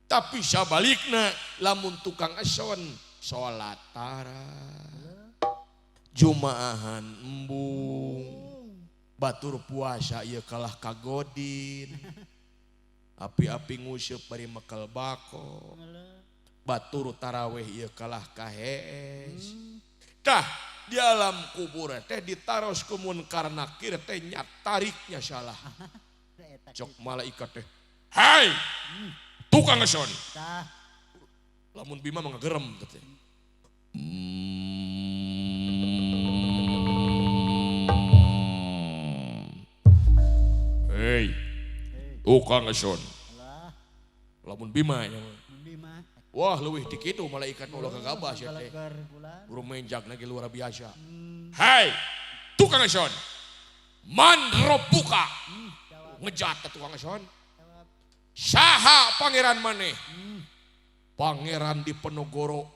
tapi sabalikna lamun tukang eson sholat tara jumaahan embung batur puasa ieu kalah kagodin api-api nguseup bari mekel bako batur taraweh ieu kalah kahees tah di alam kubur teh ditaros ku munkar nakir teh nya tariknya salah Eta. cok malaikat teh hai tukang eson Tah. lamun Bima mah ngagerem teh hei tukang eson Alah. lamun Bima nya mah Mundi mah. wah leuwih ti kitu malaikat ulah kagabah sia teh Galeger bulan. urang menjagna ge luar biasa hai tukang eson man rabbuka ngejat tukang eson Jawab. saha pangeran maneh pangeran di Penogoro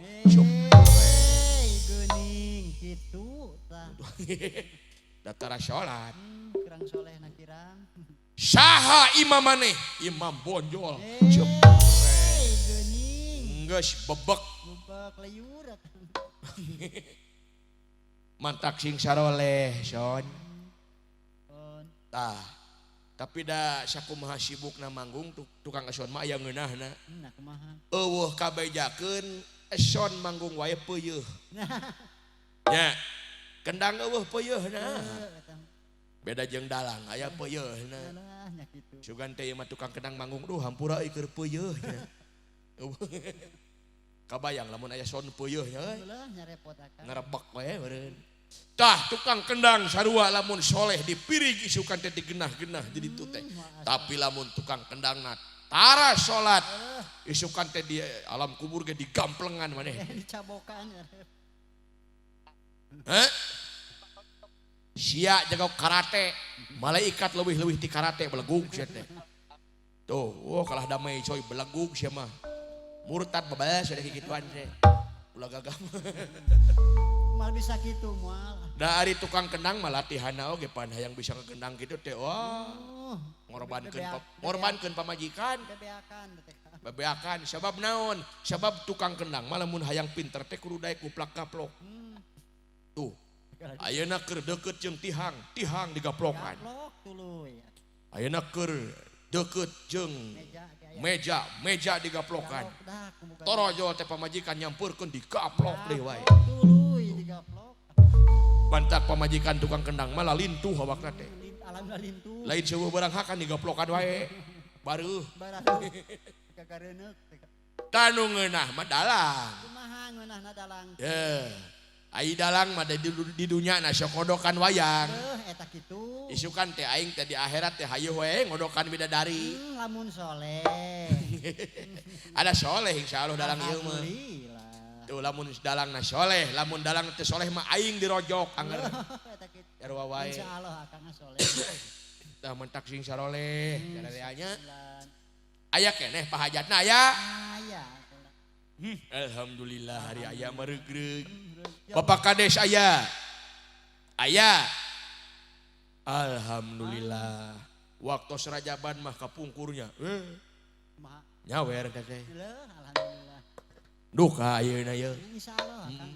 Geuning kitu tah. datara sholat Kirang soleh na kirang. saha imam maneh imam bonjol Geuning. geus bebek Bubak layur. mantak sing saroleh son On. tah tapi da sakumaha sibukna manggung tukang eson mah aya ngeunahna Nah kumaha. eueuh kabejakeun eson manggung wae peuyeuh nya kendang eueuh peuyeuhna Eta. beda jeung dalang aya peuyeuhna Alah nya kitu. sugan teh mah tukang kendang manggung duh hampura euy keur peuyeuh nya kabayang lamun aya son peuyeuh nya euy Ulah nya repot akang. ngarebek wae meureun tah tukang kendang sarua lamun soleh dipirig isukan teh digenah-genah jadi itu teh tapi lamun tukang kendangna tara salat isukan teh di alam kubur ge digamplengan maneh Dicabokan. heh sia jaga karate malaikat leuwih-leuwih ti karate belegug sia teh tuh kalah damai coy belegug sia mah murtad babas ada kikituan teh ulah gagah Mal bisa gitu moal. da ari tukang kendang mah latihanna oge pan hayang bisa ngekendang kitu teh wah ngorbankeun pamajikan Bebeakan teh. bebeakan sabab naon sabab tukang kendang mah lamun hayang pinter teh kudu daek kuplak kaplok tuh ayeuna keur deukeut jeung tihang digaplokan Gaplok tuluy. ayeuna keur deukeut jeung meja digaplokan torojo teh pamajikan nyampurkeun digaplok deui wae tuluy digaplok. bantak pamajikan tukang kendang mah lalintuh awakna teh Alhamdulillah lintu. lain seueuh barang hakan digaplokan wae bareuh Barang kagareneuk teh. tanu ngeunah mah dalang Kumaha ngeunahna dalang. ai dalang mah di dunya na sok ngodokan wayang Eta kitu. isukan teh aing teh di akhirat teh hayu we ngodokan bidadari Lamun soleh. ada soleh insyaallah dalang ieu mah Alhamdulillah. tuh lamun dalang na soleh lamun dalang teh soleh mah aing dirojok anger Eta kitu. jarwa wae Insyaallah akang soleh. tah mentak sing saroleh dareanya Bulan. aya keneh pahajatna aya Aya. alhamdulillah hari aya meregreg Bapak Kades aya alhamdulillah waktu serajaban mah kapungkurnya Kumaha? nyawer teh Alhamdulillah. duka ayeuna ye Insyaallah akang.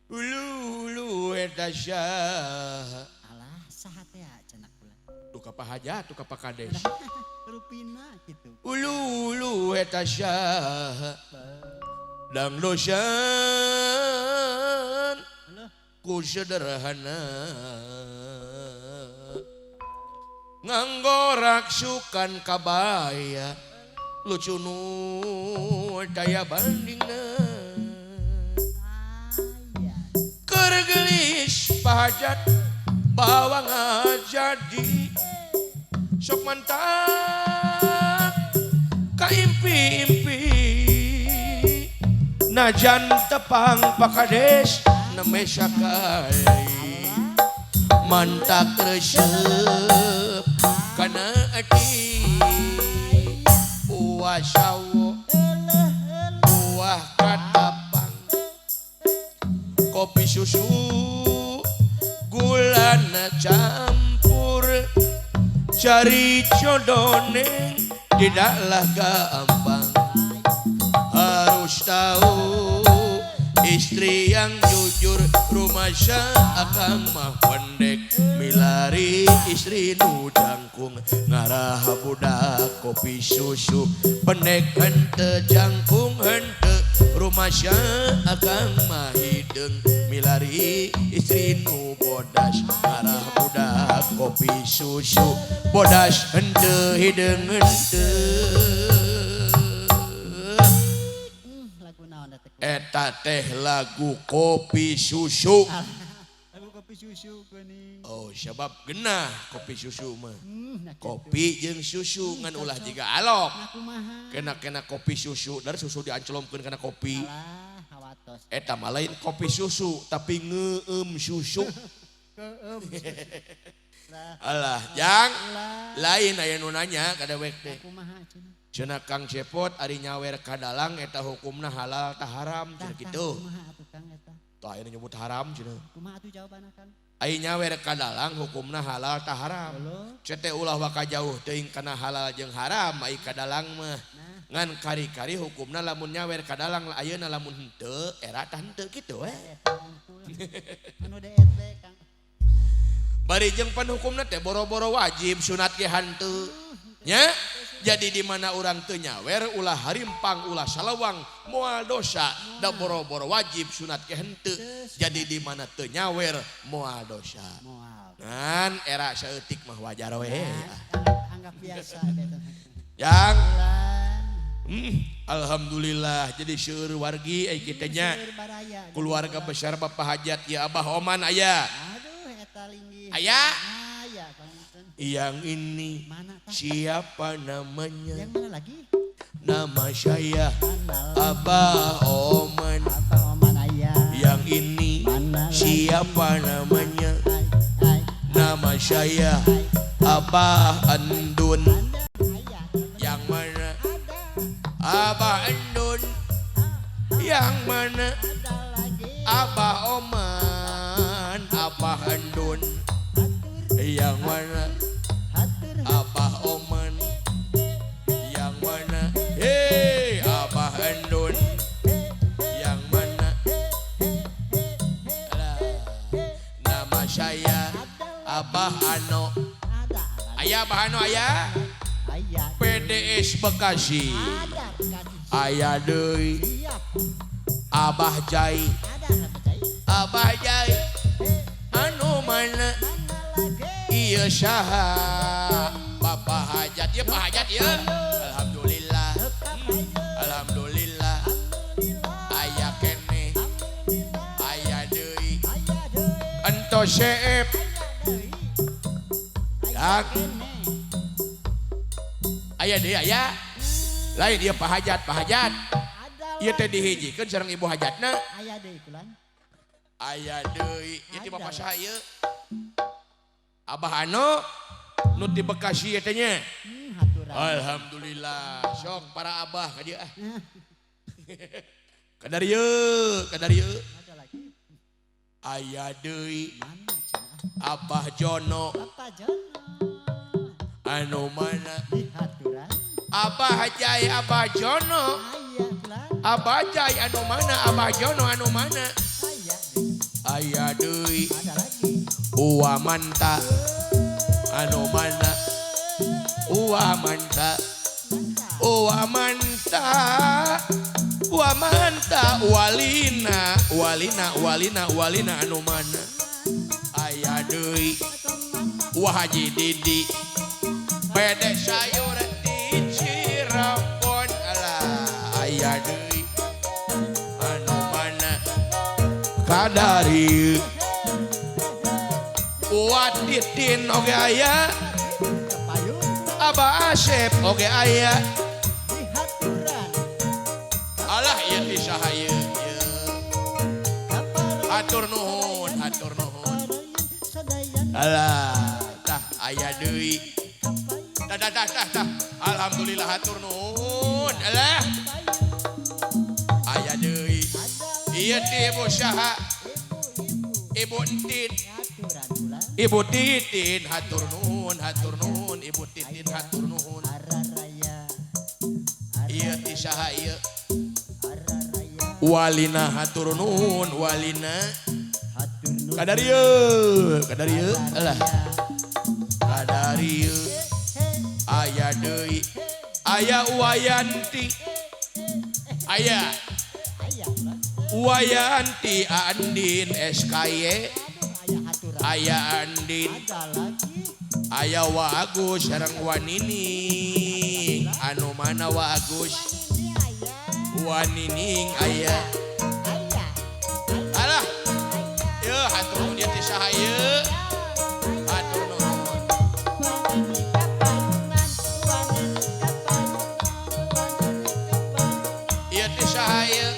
ulu eta syah Alah saha teh cenah bulan. duka pahajat duka Pak Kades Rupina gitu. ulu eta syah dang dosan ku sederhana nganggo raksukan kabaya lucu nu daya bandingna Aya. keur geulis pahajat bawang jadi sok mantap ka impi-impi najan tepang Pak Kades neme sakali mantak resep kana ati puasawo buah katapang kopi susu gulana campur cari jodoh tidaklah gampang harus tahu istri yang jujur rumah akan mah pendek milari istri nu jangkung ngarah budak kopi susu pendek hente jangkung hente rumah akan mah hidung milari istri nu bodas ngarah budak kopi susu bodas hente hidung hente Lagu naon teh? eta teh lagu kopi susu Lagu kopi susu geuning. oh sebab genah kopi susu mah Nah, kopi jeung susu ngan ulah jiga alok nah kumaha? kena kopi susu dari susu diancelomkeun kana kopi Alah hawatos. eta mah lain kopi susu tapi ngeueum susu Keum. Lah alah jang ulah lain aya nu nanya kada wek teh kumaha cenah? cenah Kang Cepot ari nyawer ka dalang eta hukumna halal tah haram cenah kitu Kumaha atuh Kang eta? tah aya nu nyebut haram cenah Kumaha atuh jawabanna Kang? ai nyawer ka dalang hukumna halal tah haram Halo. cete ulah waka jauh teuing kana halal jeung haram ai ka dalang mah Nah, ngan kari-kari hukumna lamun nyawer ka dalang ayeuna lamun henteu era tah henteu kitu we eta unggul. Anu DSB Kang. bari jeung pan hukumna teh boro-boro wajib sunat ge hanteu nya jadi di mana urang teu nyawer ulah harimpang ulah salawang moal dosa da boro-boro wajib sunat ge henteu jadi di mana teu nyawer moal dosa Moal. ngan era saeutik mah wajar we Anggap biasa eta. yang Bulan. alhamdulillah jadi seueur wargi ai kitu nya Seueur baraya. keluarga besar Bapak Hajat ya Abah Oman aya Aduh eta linggih. aya Aya Kang Enten. yang ini Mana tah? siapa namanya Yang mana lagi? nama saya Mana Abah Oman apa oman aya? yang ini Mana Siapa namanya? Ai, Nama saya Abah Andun. ayah. Yang mana? Ada, Abah Andun. Yang mana? ada lagi. Abah Oman. Abah Andun. Yang mana? Hatur, Abah Oman. Yang mana? Hei, Abah Andun. Yang mana? Alah, nama saya Abah Ano. ada. Ayah Abah Ano ayah. Ayah. PDS Bekasi. Ada kasih. Ayah deui Siap. Abah Jai. Ada apa cai? Abah Jai. Anu mana? Mana lagi? Iya saha. Bapak Hajat ya Pak Hajat ya. Alhamdulillah. Alhamdulillah. Ayah kene. Ayah deui. Ayah deui. Ento seep. Ayah Dak. kene. Ayah deui ayah. Lain dia Pak Hajat, Pak Hajat. Ada Ieu teh dihijikeun sareng Ibu Hajatna. ayah deui kulan. Ayah deui, ieu ti bapak Ada. saha ieu? Abah Ano nu di Bekasi ieu teh nya. Haturan. Alhamdulillah. Sok para abah ka dieu ah. Kadar ieu. Ada lagi. Ayah deui Mana cenah? Abah Jono Bapak Jono. anu mana? Di haturan. Abah Jai Abah Jono. Ayah kulan. Abah Jai anu mana? Abah Jono anu mana? Ayah deui. Ayah deui Ada lagi. Uwa Manta anu mana? Uwa Manta. Mantap. Uwa Manta. Uwa Manta Walina anu mana? Ayah deui Wah Haji Didi Bede sayur di Cirebon. Alah ayah deui anu mana? Kadari Uwa Titin oge aya. Kepayung. Abah Asep oge aya. Di haturan. Alah ieu ti saha ieu? Hatur nuhun. Sadayan Alah tah aya deui. kapayung. Tah. Alhamdulillah hatur nuhun. Alah aya deui. Ada Ieu ti ibu saha? Ibu Entin. haturan kulan. Ibu Titin hatur nuhun. Ibu Titin hatur nuhun. Araraya. Ieu ti saha ieu? Araraya. Walina hatur nuhun. Walina Hatur nuhun. kadarieu. Alah kadarieu. Aya deui. Aya Wayanti. Aya Ayah kulan. Wayanti Andin SKY. Aduh ayah haturan. Aya Andin. Ada lagi. Aya Wa Agus sareng Wanining. Anu mana Wa Agus? Ini ayah. Wanining aya. Ayah. Alah yeuh hatur nuhun ieu ti saha ieu? Hatur nuhun. Wangi kapayungan. Wangi kapayungan. Ieu ti saha ieu?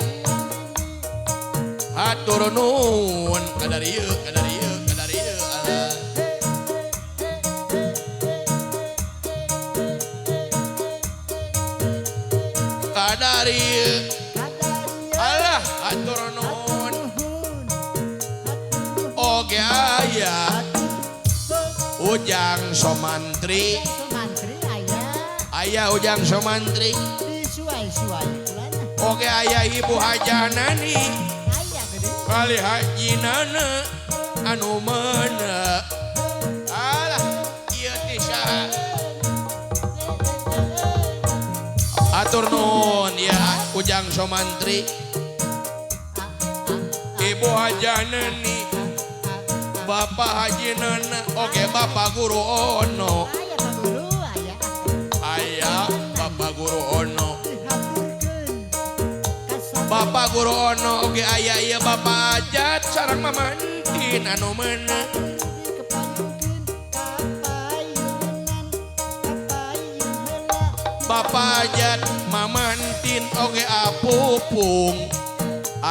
Hatur nuhun. Kadarieu. Alah. Kadarieu. Alah hatur nuhun. Oge aya Ujang Somantri. Aya Ujang Somantri. Oge aya Ibu Hajanani. Kali Haji Nana anu mana? Alah ieu ti saha? Atur nuhun ya Ujang Somantri. Ibu Hajanani. Bapak Haji Nana. Oge Bapak Guru Ono. Aya Bapak Guru Ono. Bapak Guru Ono oge aya ieu Bapak Ajat sareng Mama Entin anu meuneu. Bapak Ajat Mama Entin oge apupung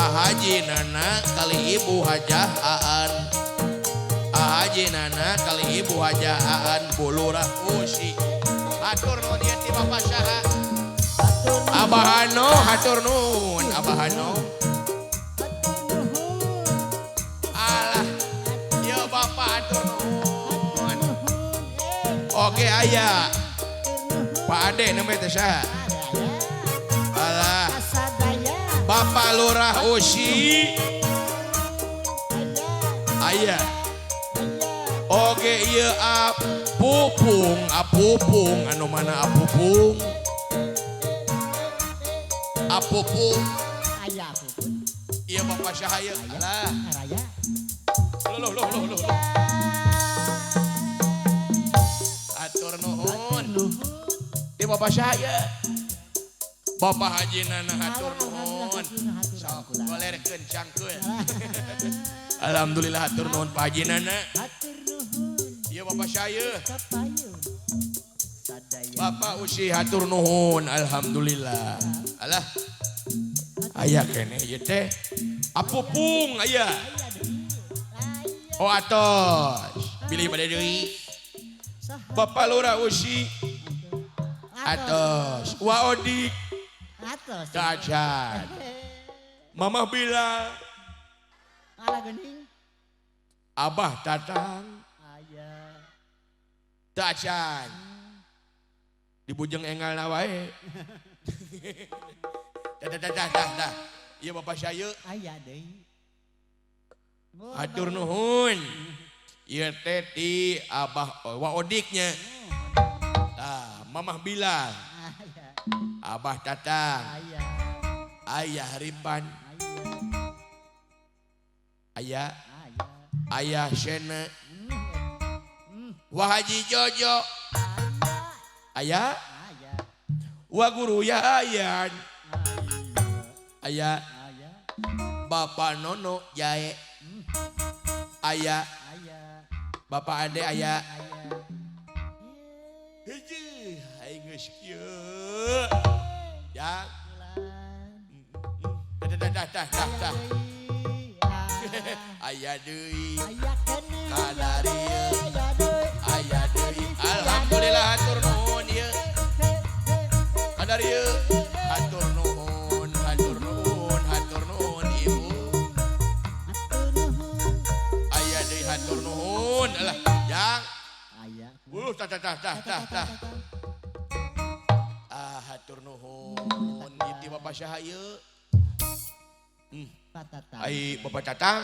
Haji Nana kali ibu hajah Aan. Haji Nana kali ibu hajah Aan bulurah usi. Hatur nuhun ieu ti Bapak saha? Abah Hano, hatur nuhun Abah Hano. Alah, ieu Bapak hatur nuhun. Oke aya. Pak Ade namanya teh saha? Alah. Bapak Lurah Usi. Aya. Oke ieu apupung anu mana apupung? Apupung. Aya apupun. Ieu Bapak saha ieu? Alah. Araya. Loh. Atur nuhun. Di Bapak saha ieu? Bapak Haji Nana hatur nuhun. Sok golerkeun cangkeun. Alhamdulillah hatur nuhun Pak Haji Nana. Hatur nuhun. Ieu Bapak saya. Kapayun. Sadaya. Bapak Usi hatur nuhun. Alhamdulillah. Alah. Aya kene ieu teh. Apupung aya. Oh atos. Bilih bade deui. Bapak Lurah Usi. Atos. Wa Odik. Atos. Cacan. Mamah bilang. Ala geuning. Abah Tatang. Aya. Cacan. Di bujeng engal na wae. Dah. Iya Bapak saya. Aya deui. Hatur nuhun. Ieu teh ti Abah Wa Odiknya. Tah, Mamah bilang. Aya. Abah Tatang. Aya. Ayah Haripan. Aya. Ayah Sena. Wah Haji Jojo. Ayah. Aya. Wah Guru Yayan. Ayah. Aya. Bapak Nono Jae. Ayah. Aya. Bapak Ade ayah. Aya. Hiji, aing geus kieu. Ya. Dah. Aya deui. Aya keneh. Kadarieu. Aya deui. Aya deui. Alhamdulillah hatur nuhun ieu. Kadarieu. Hatur nuhun Ibu. Aya deui hatur nuhun. Alah, Jang. Aya. Tah. Hatur nuhun. Ieu Bapak saha ieu? Patata. Ai Bapak Tatang.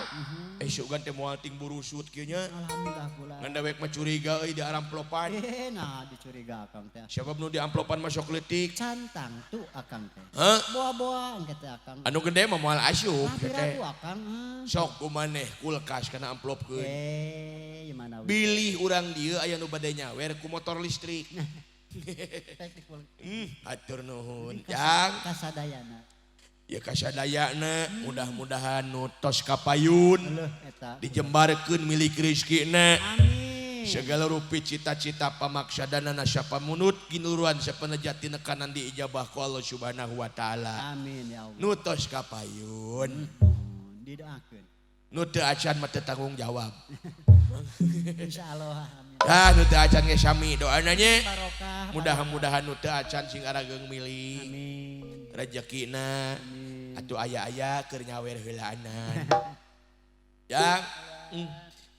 Sugan teh moal ting burusut kieu nya. Alhamdulillah pula. Ngan dewek mah curiga euy di amplopan. Nah dicuriga akang teh. Sabab nu di amplopan mah sok leutik. Cantang tuh akang teh. Heh? Boa-boa engke teh akang. Anu gede mah moal asup Kira teh. tuh akang. Sok kumaneh kulkas kana amplopkeun. Gimana we? Bilih urang dieu aya nu bade nyawer ku motor listrik. Teknikul. Hatur nuhun. Jang. Kasadayana. Ya kasadayana mudah-mudahan nu tos kapayun Leuh eta. dijembarkeun milik rezekina. Amin. Segala rupi cita-cita pamaksadana sapamunut ginuruan sapanajati nekanan diijabah ku Allah Subhanahu wa taala. Amin ya Allah. Nu tos kapayun. Didoakeun. Nu teu acan mah teu tanggung jawab. Insyaallah amin. Nu teu acan ge sami doana nya. Barokah. Mudah-mudahan nu teu acan sing arageung milih Amin. rezekina. Atuh aya-aya keur nyawer heulaanan. Yang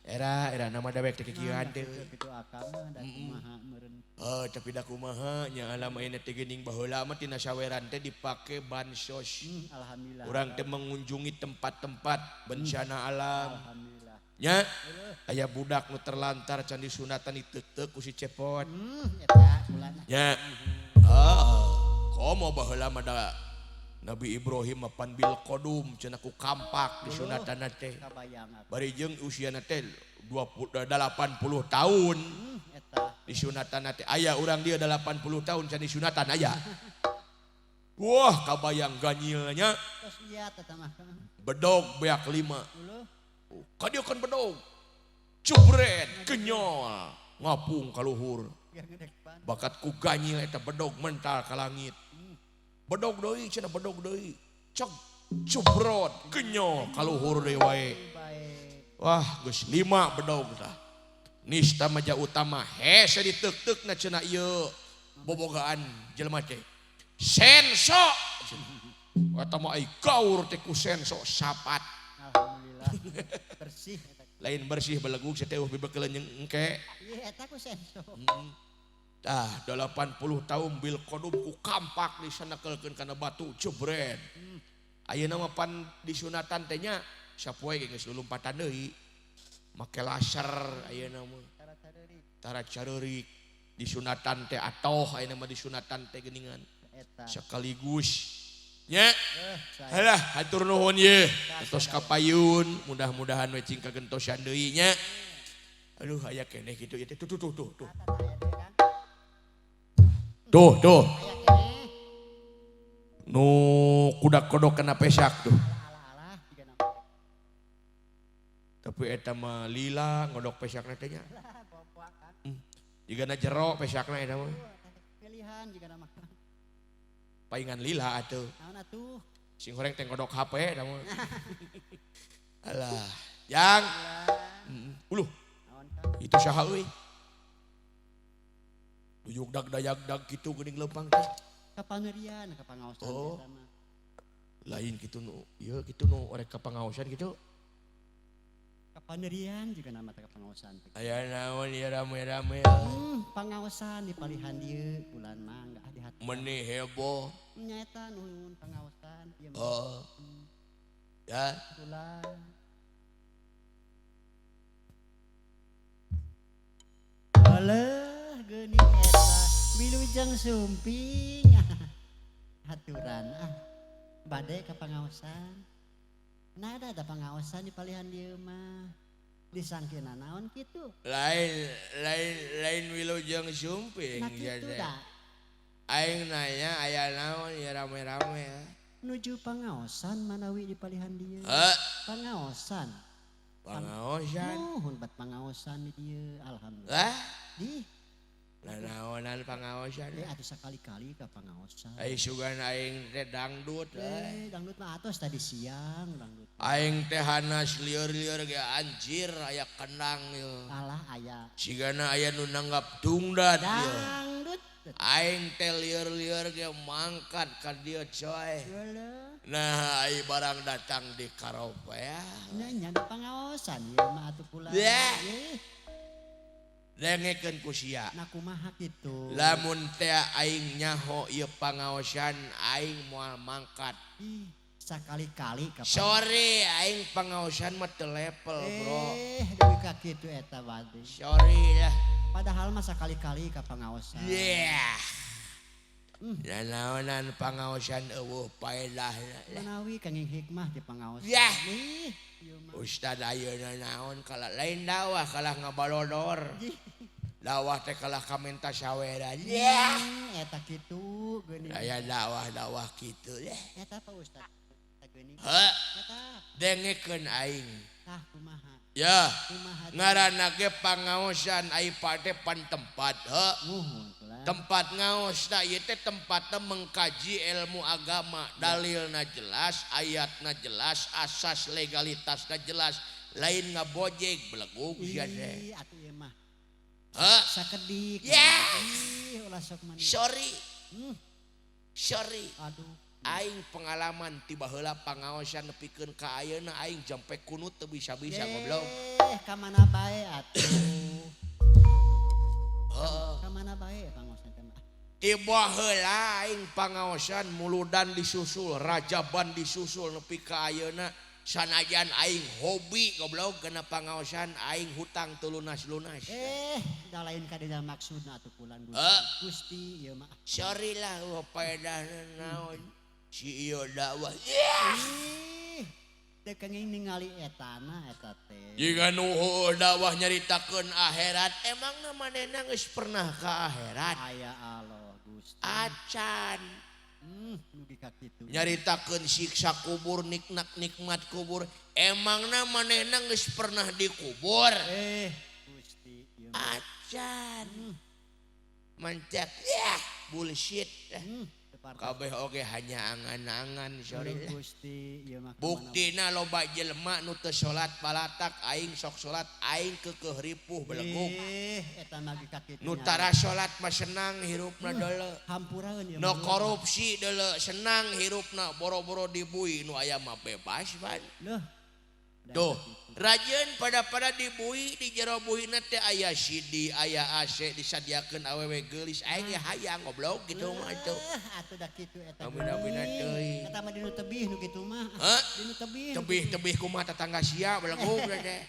era nama dewek teh kieuan teh. Kitu akang da kumaha meureun. Tapi da kumaha nya alama ieu teh geuning baheula mah tina saweran teh dipake bansos. Alhamdulillah. Urang teh mengunjungi tempat-tempat bencana alam. Alhamdulillah. Nya aya budak nu terlantar can disunatan diteuk ku si Cepot. Eta kulana. Nya. Komo baheula mah da Nabi Ibrahim mapan bil kodum cenah ku kampak disunatan teh. Kabayang aku. Bari jeung usiana teh 80 tahun. Eta. Disunatan teh aya urang dia 80 tahun can disunatan aya. Wah kabayang ganyilnya. Tos liat eta mah. Bedog beak 5. Uluh. Kadieu kan bedog. Cubret kenyol ngapung ka luhur. Bakat ku ganyil eta bedog mental ka langit. Bedog deui cenah bedog deui. cok cubrot genyo kaluhur deui wae. Baik. Wah geus 5 bedog tah. Nista maja utama hese diteuk-teukna cenah ieu bobogaan jelema teh. Senso. Eta mah ai gaur teh ku senso sapat. Alhamdulillah. Bersih eta. Lain bersih belegug seteuh bibeukeun engke. Ieu eta ku senso. Tah 80 tahun bil kodum ku kampak disanakelkeun kana batu jebret. Ayeuna mah pan disunatan teh nya sapoe geus lulumpatan deui. Make laser ayeuna mah. Tara careurik disunatan teh atoh ayeuna mah disunatan teh geuningan. Eta. Sekaligus nya. Saya. Halah hatur nuhun ye. Tos kapayun mudah-mudahan we cing kagentosan deui nya. Aduh aya keneh kitu ieu teh tuh. Tuh. Nu kudak kodok kena pesak tuh. Alah juga nama. Tapi eta mah lila ngodok pesakna teh nya. Bawa kan. Jigana jero pesakna eta mah. Pilihan juga nama. Paingan lila atuh. Naon atuh? Sing horeng teh ngodok HP eta mah. Alah, yang uluh. Naon kan? Itu saha euy? Duyuk dag kitu geuning leumpang teh. Kapanerian, kapangaosan Oh. eta mah. Lain kitu nu ieu kitu nu orek kapangaosan kitu. Kapanerian juga nama teh kapangaosan. Aya naon ieu rame-rame. Pangaosan di palihan dieu bulan mah enggak di hati. Meuni heboh. Nya eta nuhun pangaosan ieu mah. Oh. Ya, Bulan. Alah geuning eta bilujeng sumping. Haturan bade ka pangaosan. Nada ada pangaosan di palihan dieu mah. Disangkeuna naon kitu? lain wilujeng sumping. Nah kitu da. Aing nanya aya naon ya rame-rame ya. Nuju pangaosan manawi di palihan dieu. Pangaosan. Pangaosan. Nuhun bat pangaosan di dieu alhamdulillah. Lah, Di naonan pangaosan. atuh sakali-kali ka pangaosan. Ai sugan aing teh dangdut. Dangdut mah atos tadi siang dangdut. Aing teh hanas lieur-lieur ge anjir aya kendang ieu. Alah aya Sigana aya nu nanggap tungdat ieu. dangdut. Aing teh lieur-lieur ge mangkat ka dieu coy. Geuleuh. Nah, ai barang datang di karope ya. Nya da pangaosan ieu mah atuh pula. Yah. Dengekeun ku sia. Nah kumaha kitu. Lamun teh aing nyaho ieu pangaosan aing moal mangkat. Ih, sakali-kali ka Sorry aing pangaosan mah teu level, Bro. deui ka kitu eta bade. Sorry lah. Padahal mah sakali-kali ka pangaosan. Yeah. Naonan pangaosan eueuh paedahna. Menawi kanging hikmah di pangaosan. Yah. Ih, ieu mah. Ustad ayeuna naon kalah lain dakwah kalah ngabalodor. Dakwah teh kalah kamenta saweran. Yeah. Eta kitu geuning. Aya dakwah kitu deh. Eta apa Ustaz? Eta geuning. Heuh, Eta dengekeun aing. tah kumaha? Ya, Kumaha? ngaranna ge pangaosan ai pade pan tempat. Heuh. Nuhun pula. Tempat ngaos da ieu teh tempatna mengkaji ilmu agama, dalilna jelas, ayatna jelas, asas legalitasna jelas, lain ngabojeg belegug sia teh. Ih, atuh ieu mah. Heuh. Sakedik. Yah. Ih, ulah sok mani. Sorry, Hmm, sorry. aduh. Aing pengalaman tiba heula pangaosan nepikeun ka ayeuna aing jampe kunut teu bisa-bisa goblok. Ka mana bae atuh. Heeh. Ka mana bae pangaosan teh mah. Tiba heula aing pangaosan muludan disusul, rajaban disusul nepi ka ayeuna sanajan aing hobi goblok kena pangaosan aing hutang teu lunas-lunas. Da lain ka dina maksudna atuh pulan Gusti. Heuh. Gusti ieu mah. Sorry lah paedahna naon si ieu dakwah. Ih, teu kenging ningali etana eta teh. Jika nuhun dakwah nyaritakeun akhirat, emangna manehna geus pernah ka akhirat? Aya Allah Gusti. Acan Nugi ka kitu. nyaritakeun siksa kubur, nikmat kubur, emangna manehna geus pernah dikubur? Gusti ieu mah. Acan mencet ya bullshit. Teu kabeh oge hanya angan-angan sorry. Gusti ieu mah Buktina loba jelema nu teu salat palatak aing sok salat aing keukeuh ripuh beleguk. Eta mah ge kakitu. Nu tara salat mah senang hirupna deuleu. Hampuraeun ieu. No korupsi deuleu senang hirupna boro-boro dibui nu aya mah bebas ban. Leuh. Tuh, rajeun pada dibui di jero buhina teh aya CD, aya AC disadiakeun awewe geulis aing ge hayang goblok gitu mah tuh. Atuh da kitu eta. Amina-amina teuing. Eta mah dinu tebih nu kitu mah. Hah? Dinu tebih. Tebih-tebih kumaha tetangga sia beleguk teh.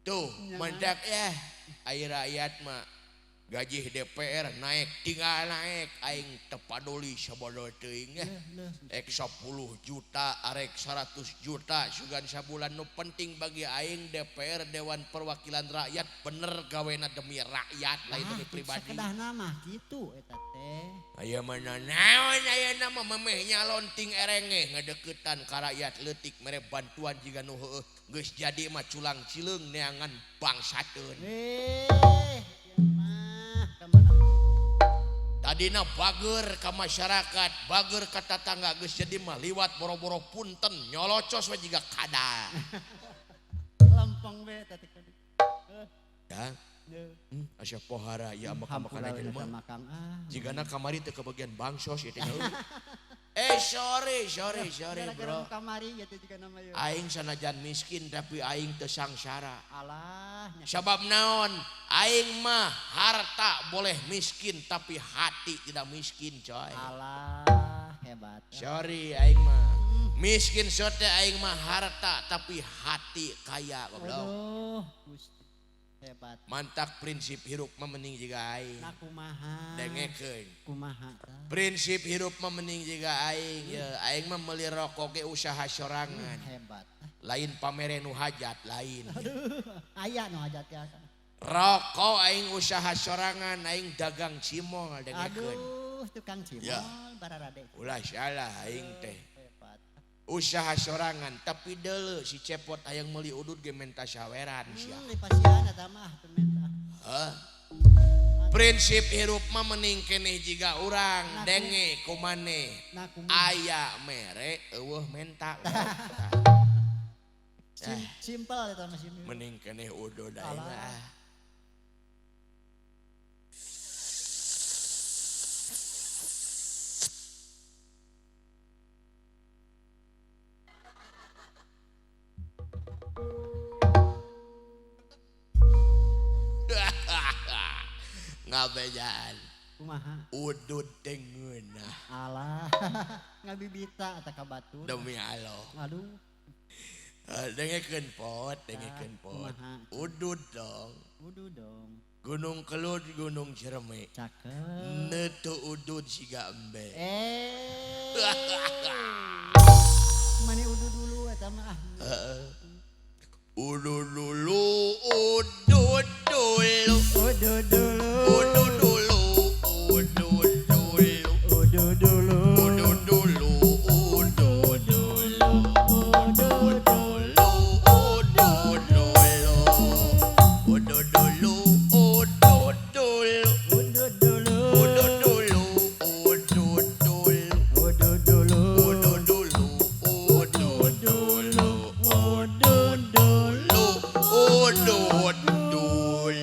Tuh, mendak ya ai rakyat mah gaji DPR naik tinggal naik aing teu paduli sabodol teuing ya. Ek 10 juta arek 100 juta sugan sabulan nu penting bagi aing DPR Dewan Perwakilan Rakyat bener gawena demi rakyat lain demi pribadi. Sakedahna mah kitu eta teh. Aya mana naon aya nama memeh nyalonting erenge ngadeuketan ka rakyat leutik mere bantuan jiga nu heueuh geus jadi mah culang cileung neangan bangsateun. Tadina bager ka masyarakat, bager ka tetangga geus jadi mah liwat boro-boro punten nyolocos we jiga kada. Lampang we tadi. Ya. Asa pohara ya mah makana jelema. Jigana kamari teu kebagian bangsos ieu teh. Sorry bro. Kamari gitu juga nama ieu. Aing sanajan miskin tapi aing teu sangsara. Alah. Sabab naon? Aing mah harta boleh miskin tapi hati tidak miskin coy. Alah hebat. Sorry aing mah. Miskin sote aing mah harta tapi hati kaya goblok. Aduh, Gusti. Hebat. Mantak prinsip hirup mah mending jiga aing. Nah kumaha. Dengekeun. Kumaha. Prinsip hirup mah mending jiga aing. Ya, aing mah meuli rokok ge usaha sorangan. Hebat. Lain pamere nu hajat lain. Aduh, aya nu hajat ya. Rokok aing usaha sorangan aing dagang cimol dengekeun. Aduh, tukang cimol Ya. bararade. Ulah salah aing teh. Hebat. Usaha sorangan tapi deuleu si cepot hayang meuli udud ge menta saweran sia. Dipasian eta mah teu menta. Heuh. Prinsip hirup mah mending keneh jiga urang denge ku maneh. Nah kumaha. Aya mere eueuh menta. Simpel eta mah simpel. Mending keneh udud aing Alah. mah. Ngabejaan Kumaha. udud teh ngeunah Alah. Ngabibita eta ka batur. demi Allah. Aduh. Dengekeun pot, dengekeun pot. kumaha. Udud dong. Udu dong. Gunung Kelud, Gunung Ciremai. Cakep. Netu udud siga embe. Mani udu dulu eta mah. Udud dulu, udud dulu. Udu dulu. Udud dulu, udud dulu. Udu dulu. Udud dulu, udud dulu. Udu dulu. Udud dulu. Udud dulu, udud dulu. Udu dulu. Udud dulu, udud dulu. Udu dulu. Udud dulu, udud dulu. Udu dulu. Udud dulu.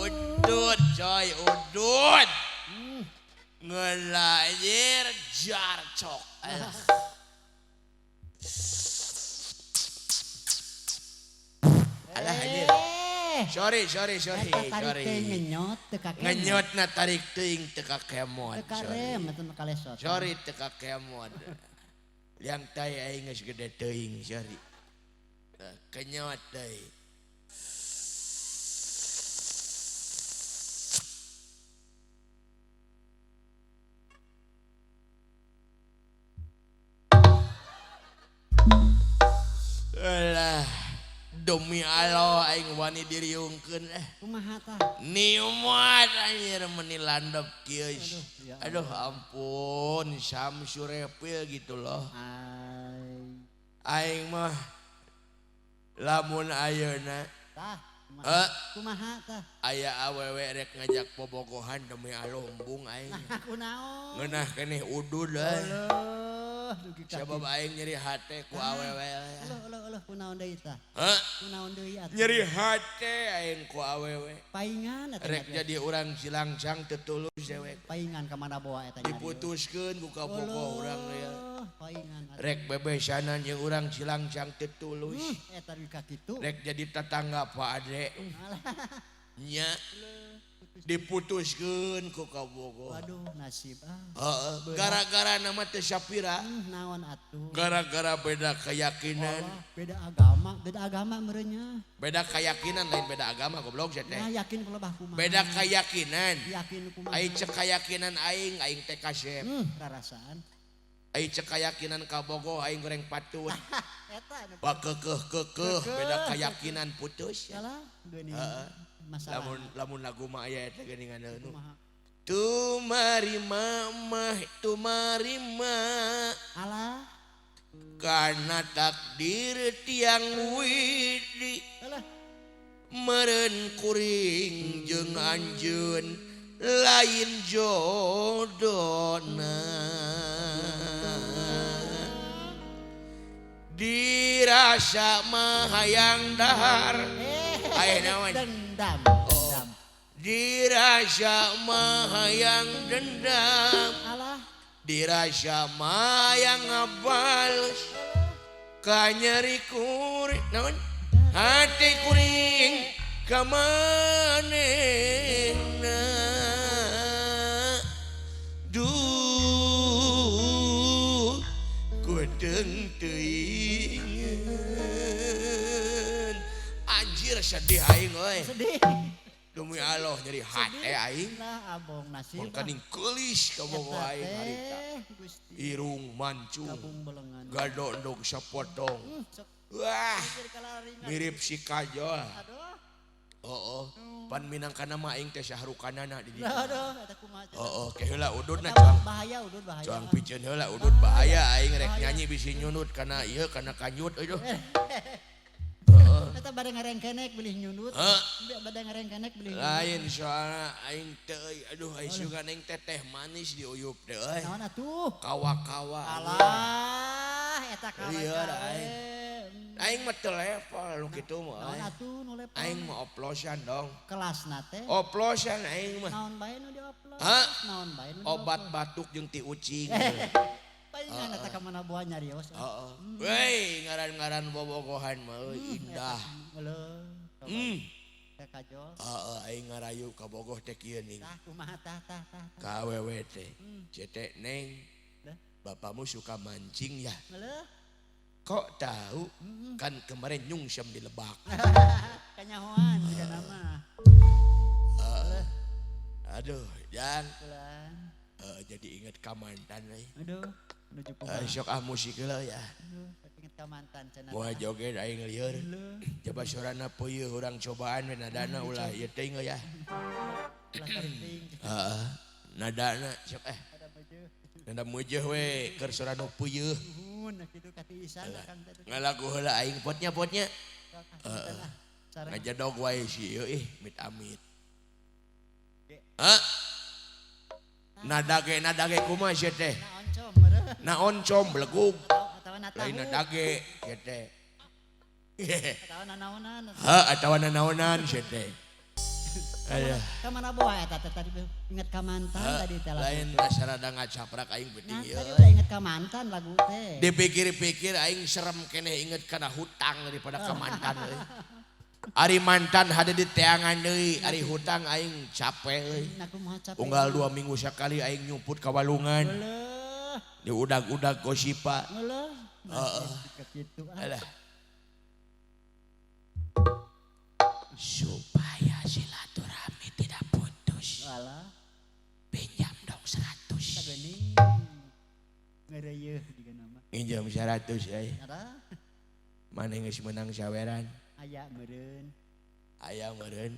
Udud coy, udud. Ngelajir jarcok. Alah anjir. Sorry. Eta tarik teh ngenyot teu ka kemot. Ngenyot na tarik teuing teu ka kemot. Teu ka rem eta mah kalesot. Sorry teu ka kemot. Liang tai aing geus gede teuing sorry. Kenyot deui. Alah, demi Allah aing wani diriungkeun Kumaha tah? Niumat anjir meni landep kieu. ya Aduh ampun, Samsurepil gitu loh. Ai. Aing mah lamun ayeuna Tah, Kumaha tah? aya awewe rek ngajak bobogohan demi alombung aing. Aku naon? Ngeunah keneh udud euy. Aduh, dugi ka. Sabab aing nyeri hate ku awewe. Ulah kunaon deui tah? Hah? Kunaon deui atuh? Nyeri hate aing ku awewe. Paingan eta. Rek jadi urang Cilangcang teu tulus dewek. Paingan ka mana bawa eta nyari. Diputuskeun ku kabogoh urang ya. Paingan. Rek bebesanan jeung urang Cilangcang teu tulus. Eta dugi ka kitu. Rek jadi tetangga Pak Ade. Nya diputuskeun ku kabogoh. Waduh nasib Heeh, gara-gara nama teh sapira. Naon atuh? Gara-gara beda keyakinan. Beda agama merenya. Beda keyakinan lain beda agama goblok teh. Nah, yakin kalau bah kumaha. Beda keyakinan. Yakin kumaha. Aing cek keyakinan aing teh kasep. Rarasaan. Aing cek keyakinan kabogoh aing goreng patut. Eta anu Wah kekeh beda keyakinan putus. salah geuning masalah. Lamun lagu mah aya eta geuningan nu. Kumaha? Tumari mah Alah. karena takdir tiang widi Alah. meureun kuring jeung anjeun lain jodona dirasa mah hayang dahar aya naon Dendam. dirasa mah hayang dendam Alah. dirasa mah hayang ngabales ka nyeri kuring naon hati kuring ka manehna duh kudeng teuingeun anjir sedih aing euy Sedih. demi Allah nyeri hate aing Lah abong nasib. mun kaning geulis ka bogo aing harita Gusti irung mancung kabung belengan. gadondog sapotong Sok wah jadi kalaringan. mirip si Kajol Aduh. oh pan minangkana mah aing teh sahrukanana di dieu Aduh, eta kumaha. oh ke heula ududna Eta cuang bahaya udud bahaya. cuang piceun heula udud bahaya aing rek nyanyi bisi nyunut kana ieu kana kanyut euy Eta bade ngarengkenek bilih nyunut. Bade ngarengkenek bilih nyunut. lain soalna aing teh aduh aing sugan aing teh teh manis diuyup teh euy Naon atuh? kawa-kawa Alah, eta kawan. Iya, dah, aing mah teu level nu kitu mah Naon atuh nu level? aing mah oplosan dong Kelasna teh. oplosan aing mah Naon bae nu dioplos? Hah? Naon bae nu obat batuk jeung ti ucing paingan eta ka mana buah nyarios. heeh weh ngaran-ngaran bobogohan mah euy indah Heuleum. Teh kajol. heeh aing ngarayu ka bogoh teh kieu ning Tah kumaha tah. ka awewe teh cetek neng Dah. bapakmu suka mancing ya Heuleum. kok tahu kan kemarin nyungsem di Lebak Kanyahoan juga nama. aduh jang Bulan. jadi inget ka mantan euy Aduh, menuju kumaha. sok musik heula ya Aduh, inget ka mantan cenah. moal joget aing lieur coba sorana peuyeul urang cobaan we nadana ulah ieu teh ya Ulah keriting. heeh nadana sok Ada baju. nada meujeuh we keur sorana peuyeul Nuhun kitu katiisan akang teh. ngalagu heula aing potnya Sareng ngajadog wae si ieu mit amit nadage kumaha sia teh naon com meureun. naon com blegug Atawa natahu. lain nadage sia teh Atawa nanaonan. atawa nanaonan sia teh aya Ka mana bawa eta teh tadi inget ka mantan tadi teh lagu. lain rasarada ngacaprak aing Nah, penting tadi ieu udah inget ka mantan lagu teh. dipikir-pikir aing serem keneh inget kana hutang daripada ka mantan euy ari mantan hade di teangan deui ari hutang aing capek euy Nah, kumaha capek. unggal 2 minggu sekali aing nyumput ka walungan Heuleum. di udag-udag gosipa Heuleum. Ka kitu. alah supaya silaturahmi tidak putus Alah, pinjam dong 100 geuning. Ngeureuyeuf juga nama. pinjam 100 euy Ada maneh geus menang saweran aya meureun. aya meureun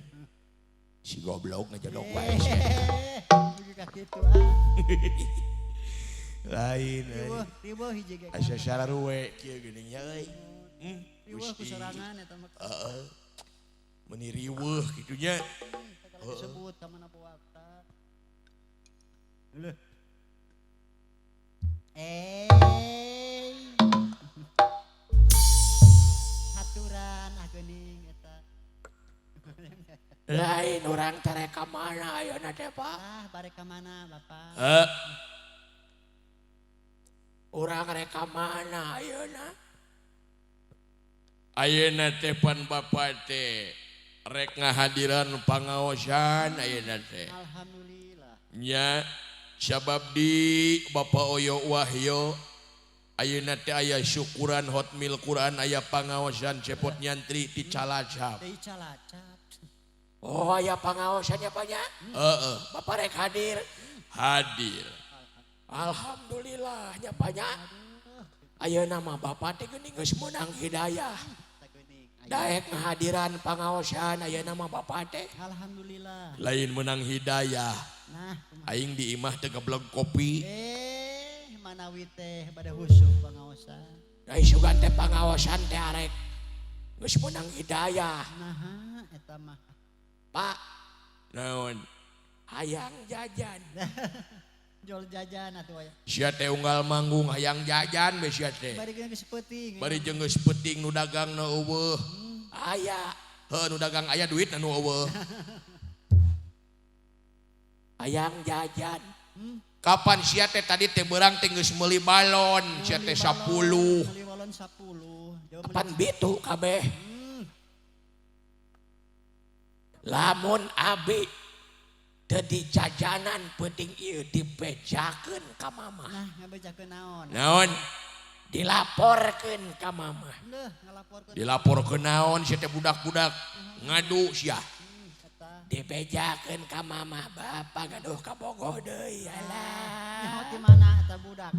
si goblok ngejodok wae sia Juga kitu lain euy Ribuh hiji ge. asa sararuwe kieu geuning nya euy Ribuh kusorangan eta mah. heeh Meni riweuh gitunya. Segala disebut ka mana puasa. Leuh. Haturan geuning eta. Lain orang tere ka mana ayeuna teh Pak? Bare ka mana Bapak? Urang reka mana ayeuna? Ayeuna teh pan Bapa teh rek ngahadiran pangaosan ayeuna teh. Alhamdulillah. Nya sabab di Bapak Oyo Wahyo ayeuna teh aya syukuran hotmil Quran aya pangaosan cepot nyantri di Calacap. Deui Calacap. Oh aya pangaosannya banyak? Heeh, Bapak rek hadir. hadir. Alhamdulillah nya banyak. Ayeuna mah Bapak teh geuning geus meunang hidayah. Eta geuning. Daek ngahadiran pangaosan ayeuna mah Bapak teh. Alhamdulillah. Lain menang hidayah. Nah, Aing di imah teh geblog kopi. manawi teh bade husuk pangaosan. Da isugan teh pangaosan teh arek geus meunang hidayah. Nah, eta mah. Pak, Naon? hayang jajan. Jual jajan atuh aya. Sia teh unggal manggung hayang jajan we sia teh. Bari geus peuting. Bari jeung geus peuting nu dagangna eueuh. Aya, Heuh nu dagang aya duit nu eueuh. hayang jajan. Kapan sia teh tadi teh beurang teh geus meuli balon, sia teh 10. Meuli balon 10. Jauh Kapan bitu kabeh. Lamun abi teu dijajanan penting ieu dipejakeun ka mama. Nah, ngabejakeun naon? Naon? Dilaporkeun ka mama. Leuh, ngalaporkeun. Dilaporkeun naon sia teh budak-budak ngadu sia. Eta. Dipejakeun ka mama. Bapak gaduh ka bogoh deui alah. Nyaho di mana eta budak?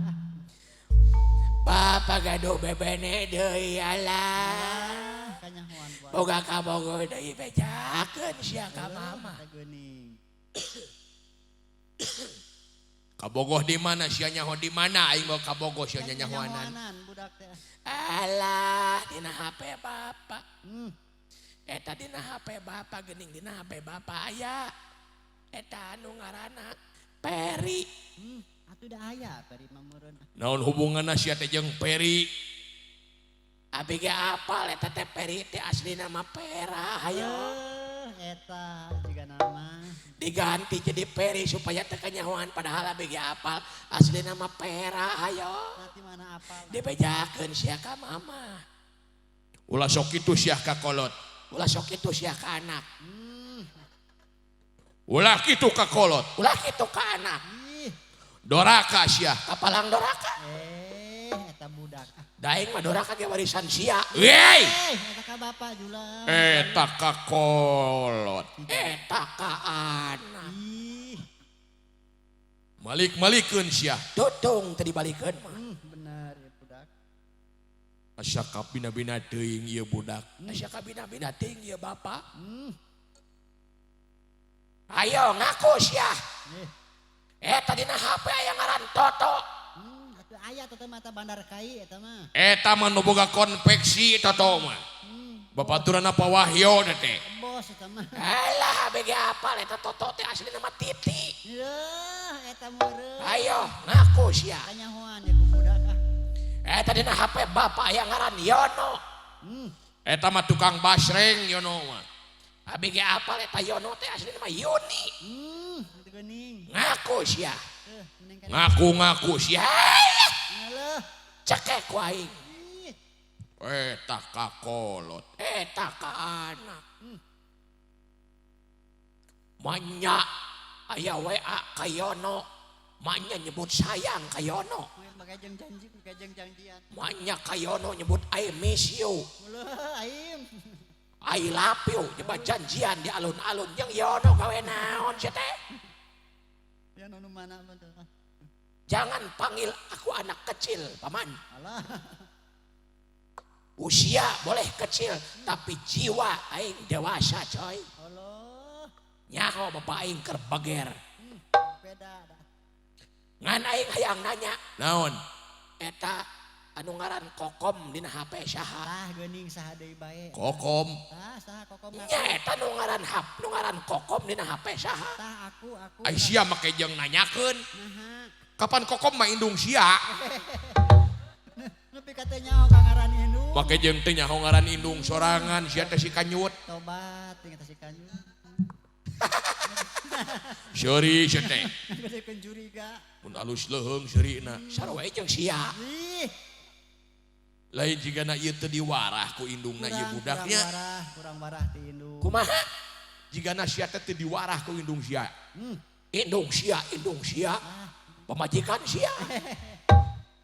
Bapak gaduh bebene deui alah. Kanyahoan buat. Boga ka bogoh deui pejakeun sia ka mama. Eta geuning. Kabogoh di mana sia nyaho di mana aing mau kabogoh sia nyahoanan. Nyahoanan budak teh. Alah dina HP bapak. Eta Dina HP bapak geuning dina HP bapak aya. Eta anu ngaranna Peri. atuh da aya bari mameureun. Naon hubunganna sia teh jeung Peri? Abi ge apal eta teh Peri teh asli nama Pera hayo. Eta juga nama. Diganti jadi Peri supaya teu kanyahoan padahal abi ge apal asli nama Pera hayo. Nanti mana apal. Dibejakeun sia ka mama. Ulah sok kitu sia ka kolot. Ulah sok kitu sia ka anak. Ulah kitu ka kolot. Ulah kitu ka anak. Ih, Doraka sia. Kapalang doraka. eta budak. Daeng mah doraka ge warisan sia. Wey! Eta ka bapak jula. Eta ka kolot. Eta ka anak. Ih, Malik-malikeun sia. Tutung teu dibalikeun mah. bener ya budak. Asa kapina-bina teuing ieu budak. Asa kabina-bina ting ieu bapak. Ayo ngaku sia. Ih, Eta dina HP aya ngaran Toto. atuh aya teh mata bandar kai eta mah. Eta mah nu boga konveksi toto mah. Babaturan apa Wahyo teh. Bos eta mah. Alah BG apal eta Toto teh asli nama Titi. Yeuh, eta meureun. Ayo ngaku sia. Kanyahoan ya ku budak ah. Eta dina HP bapak aya ngaran Yono. Eta mah tukang basreng Yono mah. Abi ge apal eta Yono teh asli nama Yuni. Itu geuning. Ngaku sia. Mending kan. Ngaku-ngaku sia. Ngalah. Cekek ku aing. Ih, Eta ka kolot. Eta ka anak. Manya aya WA ka Yono. Manya nyebut sayang ka Yono. pakai janji, pakai janjian. Manya ka Yono nyebut I miss you. Ulah aing. I love you. Nyebut janjian di alun-alun jeung Yono gawe naon sia teh. Ya nu mana betul. Jangan panggil aku anak kecil, paman. Alah. Usia boleh kecil, tapi jiwa aing dewasa, coy. Allah. Nyaho bapak aing keur bager. Beda dah. Ngan aing hayang nanya, Naon? eta anu ngaran kokom dina HP saha Tah geuning saha deui bae. Kokom. Tah saha kokom aku. nya eta nu ngaran kokom dina HP saha Tah aku. Ai sia make jeung nanyakeun. Naha. Kapan kokom mah indung sia? Nepi ka teh nyaho ka ngaran indung. Make jeung teh nyaho ngaran indung sorangan sia teh si kanyut. Tobat tinggal si kanyu. Seuri sia teh. Gede penjuriga. Mun alus leuheung seurina. sarua jeung sia Ih. Lain jigana ieu teu diwarah ku indungna ieu budaknya. Kurang warah ti indung. kumaha Jigana sia teh teu diwarah ku indung sia. indung sia pamajikan sia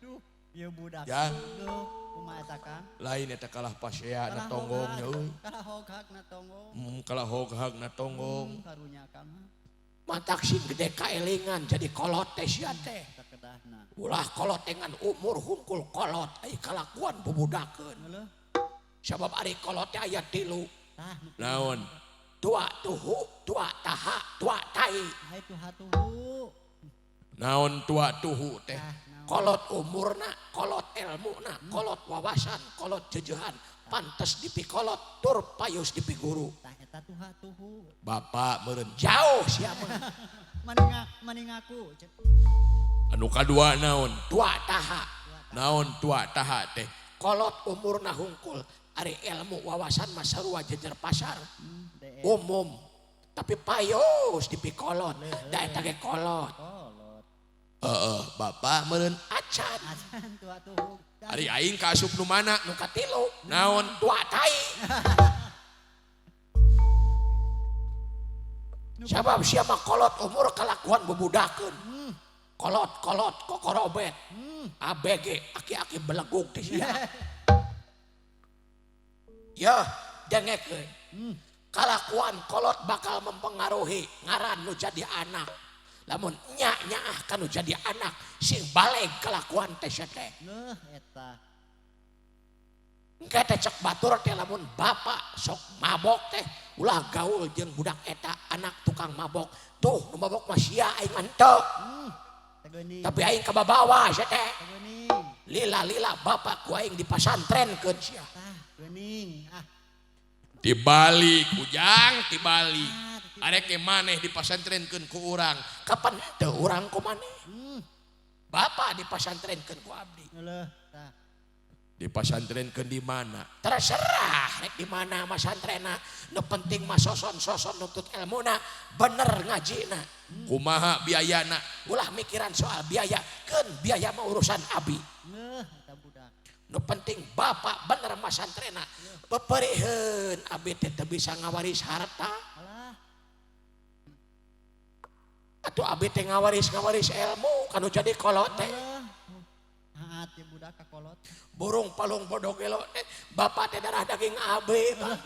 Duh, ieu budak. Ya. Duh, kumaha eta Kang? Lain eta kalah pasea na tonggong euy. Kalah hoghag na tonggong. Kalah hoghag na tonggong. Karunya Kang. mantak sing gede kaelingan jadi kolot teh sia teh Sakedahna. ulah kolot dengan umur hungkul kolot ai kalakuan bubudakeun Heuh. sabab ari kolot teh aya 3 Tah. Naon? tua tuhu tua taha tua tai Hai tuhatuhu. Naon tua tuhu teh? Tah naon. kolot umurna kolot ilmuna kolot wawasan kolot jejehan pantes dipikolot tur payus dipiguru Tah eta tuhatuhu. Bapak meureun jauh siapa Maning aku. anu kadua naon? tua taha Naon tua taha teh? kolot umurna hungkul ari ilmu wawasan mah sarua jejer pasar DE. umum tapi payus dipikolot da eta ge kolot Kolot. Bapak meureun acan Acan tuhatuhu. ari aing ka asup nu mana? nu katilu Naon? tua tai sabab siapa kolot umur kelakuan bebudakeun kolot kokorobet ABG aki-aki belegug di sia ya dengekeun kelakuan kolot bakal mempengaruhi ngaran nu jadi anak lamun nya kan nu jadi anak sing baleg kelakuan teh sia teh Leuh eta. engke teh cek batur teh lamun bapak sok mabok teh ulah gaul jeung budak eta anak tukang mabok tuh nu mabok mah sia aing mantep Tegening. tapi aing kababawa sia teh Tegening. lila bapak ku aing dipasantrenkeun sia Tah geuning. Tibalik ujang tibalik. Arek ke maneh dipasantrenkeun ku urang. kapan teu urang ku maneh bapak dipasantrenkeun ku abdi Leuh tah. Dipasantrenkeun di mana? terserah rek di mana mah santrena nu penting mah soson nuntut ilmuna bener ngajina Kumaha biayana? ulah mikiran soal biaya keun biaya mah urusan abi Leuh eta budak. nu penting bapak bener mah santrena peperieun abi teh teu bisa ngawaris harta Alah. atuh abi teh ngawaris ilmu kanu jadi kolot teh Alah. Haat ya budak ka kolot. burung palung bodoh gelo teh bapak teh darah daging abi Pak.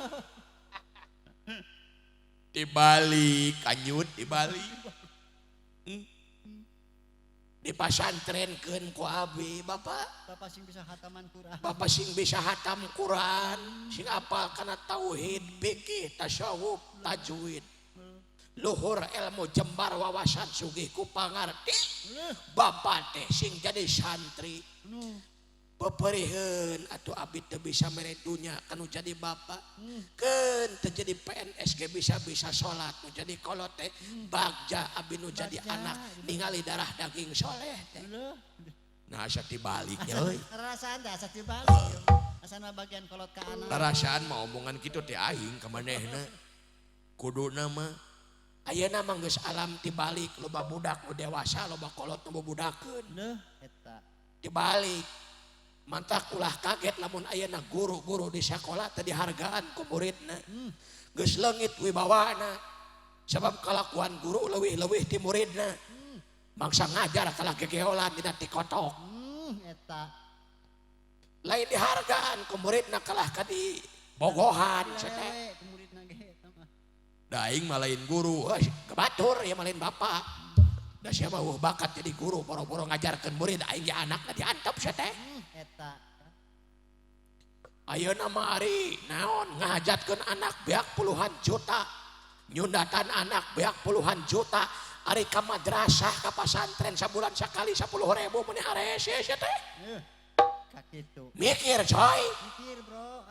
Dibalik, kanyut dibalik. dipasantrenkeun ku abi bapak Bapak sing bisa hataman Quran. bapak sing bisa hatam Quran sing apal kana tauhid fikih tasawuf tajwid luhur ilmu jembar wawasan sugih ku pangarti bapak teh sing jadi santri peperieun atuh abi teu bisa mere dunya kanu jadi bapak keun teu jadi PNS ge bisa salat nu jadi kolot teh bagja abi nu jadi Bagja. anak ningali darah daging soleh teh Leuh. Nah asa tibaliknya euy. Rasaan dah asa dibalik. Asana bagian kolot ka anak. Tarasaan mah omongan kitu teh aing ka manehna. Kuduna mah ayeuna mah geus alam tibalik loba budak nu dewasa loba kolot nu budakeun Leuh eta. dibalik mantak ulah kaget lamun ayeuna guru-guru di sekolah teu dihargaan ku muridna geus leungit wibawana sabab kalakuan guru leuwih-leuwih ti muridna mangsa ngajar kalah gegeolan dina ti kotok Eta. lain dihargaan ku muridna kalah ka di bogohan cenah Lewe ke muridna ge eta mah. da aing mah lain guru. kebatur ya malin bapak da siapa bakat jadi guru boro-boro ngajarkeun murid aing ge anakna diantep sia teh Eta. ayeuna mah ari naon ngahajatkeun anak beak puluhan juta nyundatan anak beak puluhan juta ari ka madrasah ka pasantren sabulan sakali 10.000 meneh harese sia teh kitu. Mikir coy. Mikir bro.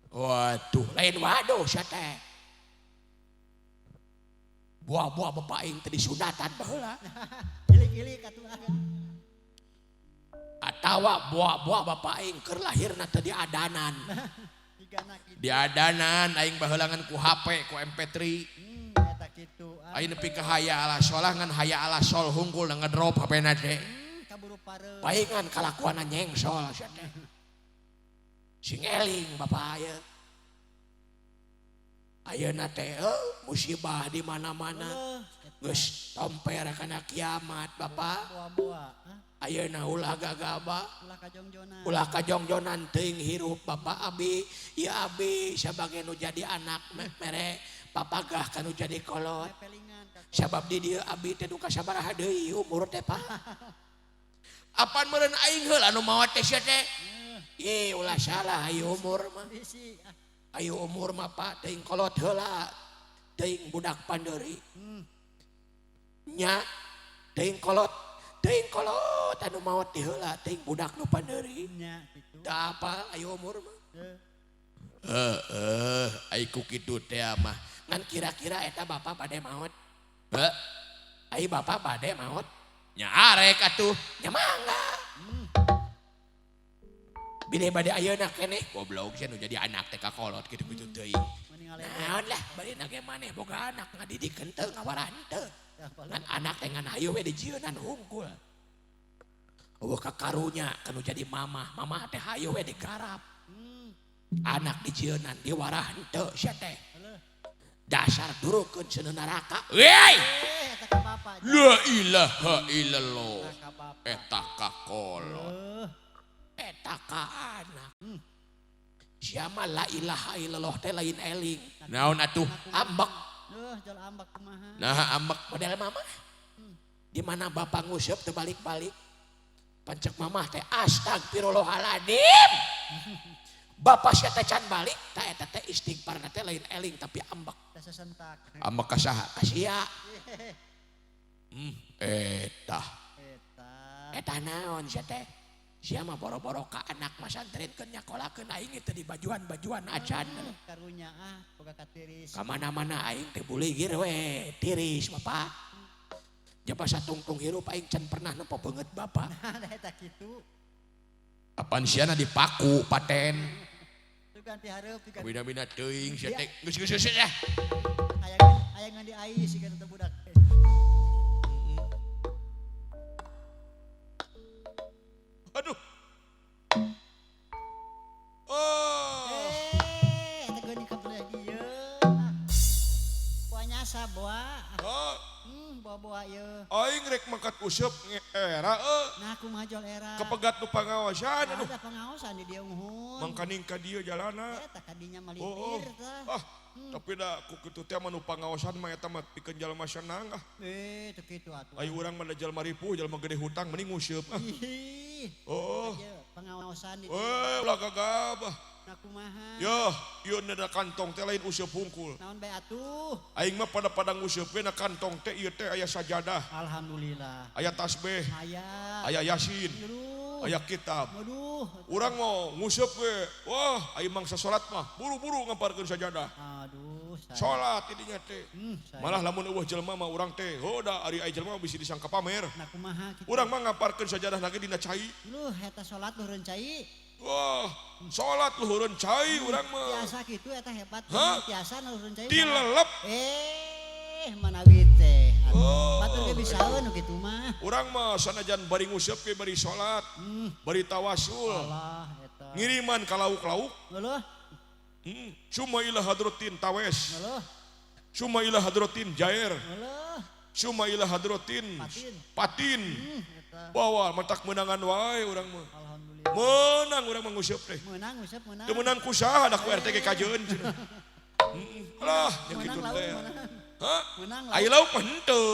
Waduh, lain waduh sia teh. Buah-buah bapak aing teh disunatan baheula. Gilik-gilik atuh Atawa buah-buah bapak aing keur lahirna teh di adanan. Digana kitu. Di adanan aing baheula ku HP ku MP3. Eta kitu. Aing nepi ka haya ala sholah ngan haya ala sol hungkul ngedrop HP-na teh. Kaburu pareu. Paingan kalakuana nyengsol sia teh. Sing eling bapak aya. Ayeuna teh musibah di mana-mana. Geus tomper kana kiamat bapak. Buah-buah. Ayeuna ulah gagaba. Ulah kajongjonan. Ulah kajongjonan teuing hirup bapak abi. Ya abi sebagai nu jadi anak mere papagah kanu jadi kolot. Pelingan ka. Sabab di dieu abi teh duka sabaraha deui umur teh Pak. Apaan meureun aing heula anu maot teh sia teh. Ih ulah salah ayo umur mah. Bisi. Ayo umur mah Pak teuing kolot heula. Teuing budak pandeuri. Nya teuing kolot anu maot di heula teuing budak nu pandeuri. Nya kitu. Da apa ayo umur mah. Ai ku kitu teh mah. Ngan kira-kira eta bapak bade maot. Ai bapak bade maot. Nya arek atuh, nya mangga. Bile bade ayeuna keneh goblok sia nu jadi anak teh kakolot kitu-kitu teuing. Naon lah bari nage maneh boga anak ngadidikeun teu ngawaran teu. Ngan anak teh ngan hayu we dijieunnan hungkul. Eueuh kakarunya kanu jadi mamah teh hayu we digarap. Anak dijieunnan diwarahan teu sia teh. Dasar durukeun cenah neraka. Wei! Eta ka bapak. La ilaha illallah. Eta kakolot. Eta ka anak. Siapa la ilaha illallah teh lain eling. Naon atuh ambek. Jol ambak kumaha. Nah ambek model mama. Di mana bapak nguseup teu balik-balik. Pancek mamah teh astagfirullahaladzim. Bapak sia teh can balik, tah eta teh istighfarna teh lain eling tapi ambek. Teh sesentak. Ambek ka saha? Ka sia. Eta. Eta naon sia teh? Sia mah boro-boro ka anak masantrenkeun nyakolakeun aing teh di bajuan-bajuan acan. Karunya boga katiris. Ka mana-mana aing teh buligir we, tiris bapak. Jaba satungtung hirup aing can pernah nempo beungeut bapak. Ada eta kitu. Apaan siana dipaku paten. Tuh ganti hareup tuh ganti. Bina-bina teuing sia teh geus dah. Aya ngandi ais sih kana budak. Aduh. Oh. Eta geuning ka belah dieu. Buah nyasa buah. Buah-buah ieu. Aing rek mangkat useup era Nah kumaha jol era. kepegat nu pangawasan aduh. Ada pengawasan di dieu unghun. Mangkaning ka dieu jalana. Eta kadinya Oh. malipir tah. Tapi da ku kitu teh mah nu pangawasan mah eta mah pikeun jalma senang Teu kitu atuh. Aya urang mah da jalma ripuh, jalma gede hutang mending nguseup Ih. Oh. Pengawasan di. Ulah gagabah. Nah kumaha. Yah, ieu na kantong teh lain useup hungkul. Naon bae atuh. Aing mah pada nguseup we na kantong teh ieu teh aya sajadah, Alhamdulillah. aya tasbih, Aya. aya yasin, Aduh. aya kitab. Aduh. Urang mau nguseup we. Wah, aing mangsa salat mah buru-buru ngamparkeun sajadah. Aduh. Salat tidinya teh. Saya. Malah lamun eueuh jelema mah urang teh, da ari aya jelema bisa disangka pamer. Nah kumaha kitu. Urang mah ngamparkeun sajadah lagi dina cai. Luh eta salat luhurun cai. Wah, salat luhureun cai urang mah. Tiasa kitu eta hebat. Hah? Tiasa luhurun cai. Dilelep. Manawi teh. Oh. Batur ge bisaeun nu kitu mah. Urang mah sanajan bari nguseup ge bari salat, bari tawasul, Allah eta. ngiriman ka lauk-lauk. Ngeluh. Suma ila hadratin tawes, Ngeluh. suma ila hadratin jair, Ngeluh. suma ila hadratin patin. Eta. Bawa matak menangan wae urang mah. Alhamdulillah. Menang urang mah nguseup teh. Menang usap menang. Teu meunang ku saha da ku RT ge kajeun cenah. Alah, nya kitu Menang teh. lauk menang. Hah? Menang Aya lauk mah henteu.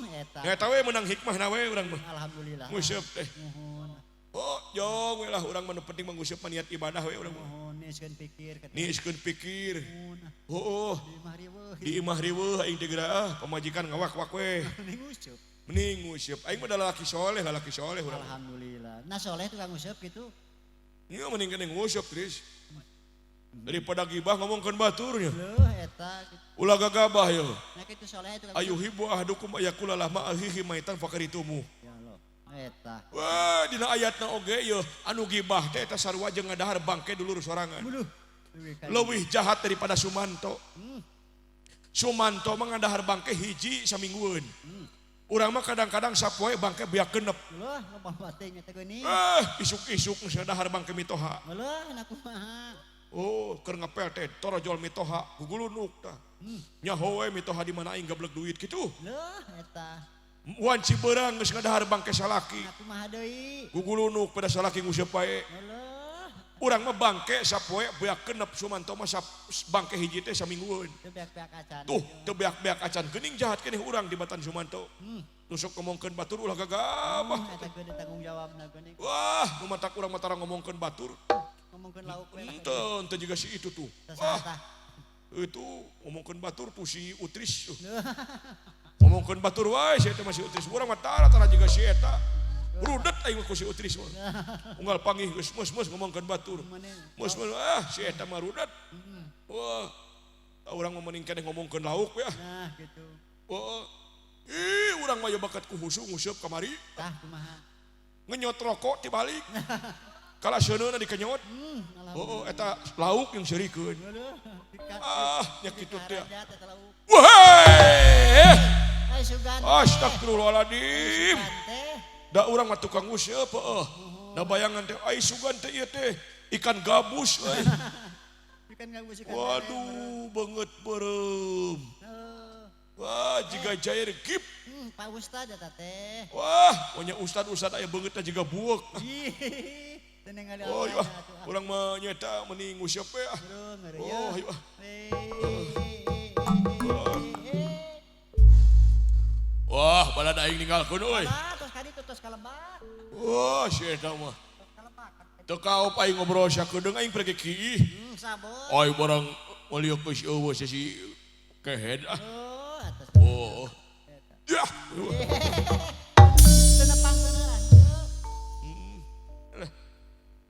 Eta. Eta we menang hikmahna we urang mah. Alhamdulillah. Nguseup teh. Nuhun. Oh, jong we lah urang mah nu penting mah nguseup mah niat ibadah we urang mah. Nuhun niskeun pikir kata. Niiskeun pikir. Nuhun. Oh, Di mah riweuh. di imah riweuh aing teh geura pamajikan ngawak-wak we. Ning useup. Mending nguseup. Aing mah da lalaki soleh urang mah. Alhamdulillah. Nah soleh tukang useup gitu. Iya mending kena ngusap Tris. Daripada gibah ngomongkan baturnya. Loh eta. Ulah gagabah ya. Nah kitu soleh itu. Ayu hibu ahdukum ayakula lama ahihi maitan fakaritumu. Ya Allah. Eta. Wah dina ayatna oge ya anu gibah teh eta sarua jeung ngadahar bangke dulur sorangan. Buluh. Leuwih jahat daripada Sumanto. Sumanto mah ngadahar bangke hiji saminggueun. Urang mah kadang-kadang sapoe bangke beak genep. Loh, loba batenya teh geuning. Isuk-isuk geus ngadahar bangke mitoha. Loh, enak kumaha. Oh, keur ngapel teh torojol mitoha gugulunuk tah. Nya hoe mitoha di mana aing gableg duit kitu. Loh, eta. Wan Ciberang geus ngadahar bangke salaki. Enak kumaha deui. Gugulunuk pada salaki nguseup bae. Loh. Urang mah bangke sapoe beak genep Sumanto mah bangke hiji teh saminggueun. Teu beak-beak acan. Tuh, teu beak-beak acan geuning jahat keneh urang di Batan Sumanto. Nusuk ngomongkeun batur ulah gagabah. Eta geuning tanggung jawabna geuning. Wah, nu matak urang mah tara ngomongkeun batur. Ngomongkeun lauk we. Ente juga si itu tuh. Tasah. Itu ngomongkeun batur tuh si Utris. Ngomongkeun batur wae si eta masih Utris. Urang mah tara juga si eta. Rudet aing ku si Utris mah. Unggal panggih geus meus-meus ngomongkeun batur. Meus-meus si eta mah rudet. Wah. Urang mah mending keneh ngomongkeun lauk ya. Nah, gitu. Wah. Urang mah ya bakat ku husu nguseup kamari. Tah kumaha. Ngenyot rokok tibalik. Kala seuneuna dikenyot. Oh, eta lauk yang serikeun. Nya kitu teh. Wah. Ai Sugante. Astagfirullahaladzim. Sugante. Da urang mah tukang nguseup heuh. Da bayangan teh ai sugan teh ieu teh ikan gabus euy. Ikan gabus ikan. Waduh, banget berem. Wah, jiga jair gip. Pak Ustad eta teh. Wah, nya ustad-ustad aya beungeutna jiga buek. Ih. Teu ningali Oh, iya. apa. Urang mah nyata mending nguseup ya. Oh, iya. Wah, balad aing ninggalkeun euy. Tos kadi tos kalebak. Wah, si eta mah. Teu kaop aing ngobrol sakedeung aing pergi kieu. Sabot. Ai barang maliuk geus eueuh si kehed ah. Oh, atas. Oh. Ya. Teu nepang beneran.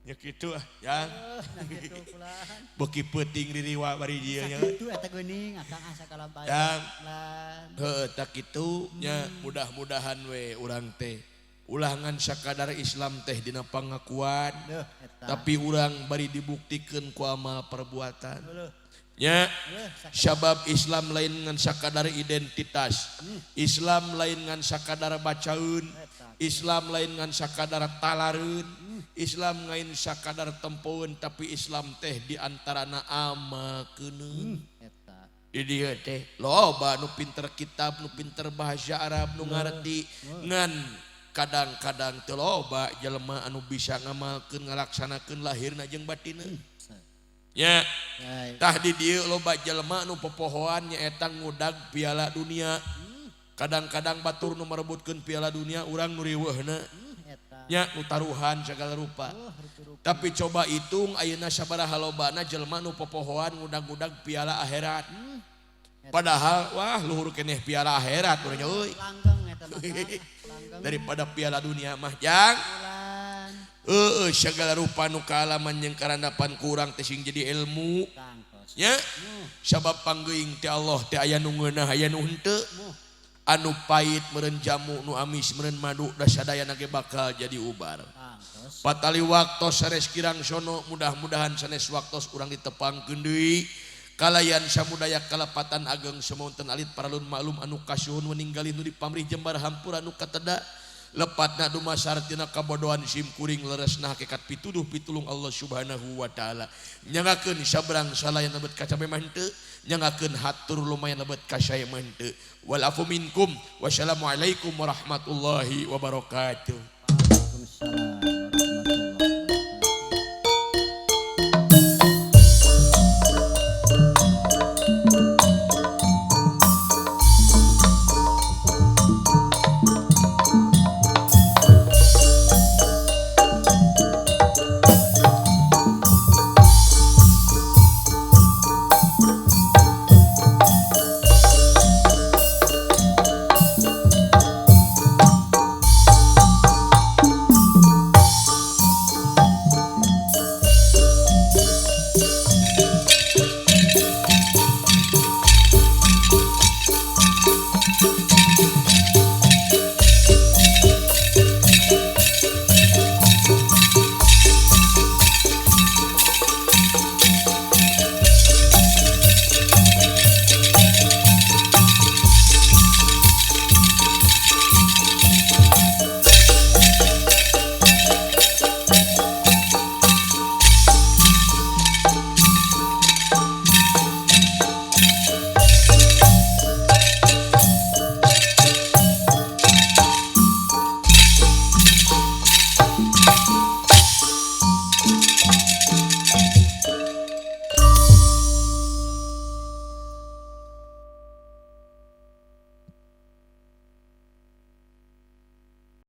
Ya kitu ah, ya. Nah gitu pulaan. Beki peuting ririwa bari dieu nya. Sakitu eta geuning akang asa kalabaya. Dan Lan. heuh tak kitu nya mudah-mudahan we urang teh ulangan sakadar Islam teh dina pangakuan. Duh, eta. Tapi urang bari dibuktikeun ku amal perbuatan. Heuh. Nya Heuh, sabab Islam lain ngan sakadar identitas. Islam lain ngan sakadar bacaun. Islam lain ngan sakadar talareun. Islam lain sakadar tempoeun tapi Islam teh diantarana amakeun. Eta. Di dieu teh loba nu pinter kitab, nu pinter bahasa Arab, nu ngarti ngan kadang-kadang teu loba jelema anu bisa ngamalkeun ngalaksanakeun lahirna jeung batinna. Nya tah di dieu loba jelema nu popohoan nyaeta ngudag piala dunia. Kadang-kadang batur nu merebutkeun piala dunia urang nu riweuhna Eta. nya nu taruhan segala rupa. Tapi coba hitung ayeuna sabaraha lobana jelema nu popohoan ngudag-ngudag piala akhirat. Padahal wah luhur keneh piala akhirat urang euy. Langgeng eta mah. Langgeng. Daripada piala dunia mah jang. Bulan. Segala rupa nu kaalaman jeung karandapan kurang teh sing jadi ilmu. Tangkos. Nya sabab panggeuing ti Allah teh aya nu ngeunah aya nu henteu. Anu pait meureun jamu nu amis meureun madu da sadayana ge bakal jadi ubar. Tangkos. Patali waktos sanes kirang sono mudah-mudahan sanes waktos urang ditepangkeun deui kalayan samudaya kalepatan ageng semonten alit paralun maklum anu kasuhun meninggali nu di pamrih jembar hampura anu kateda lepatna dumasartina kabodohan sim kuring leresna hakikat pituduh pitulung Allah Subhanahu wa taala nyangakeun sabrang salayan lebet kaca mah henteu nyangakeun hatur lumayan lebet kasaya mah henteu wal afu minkum wassalamualaikum warahmatullahi wabarakatuh. Waalaikumsalam.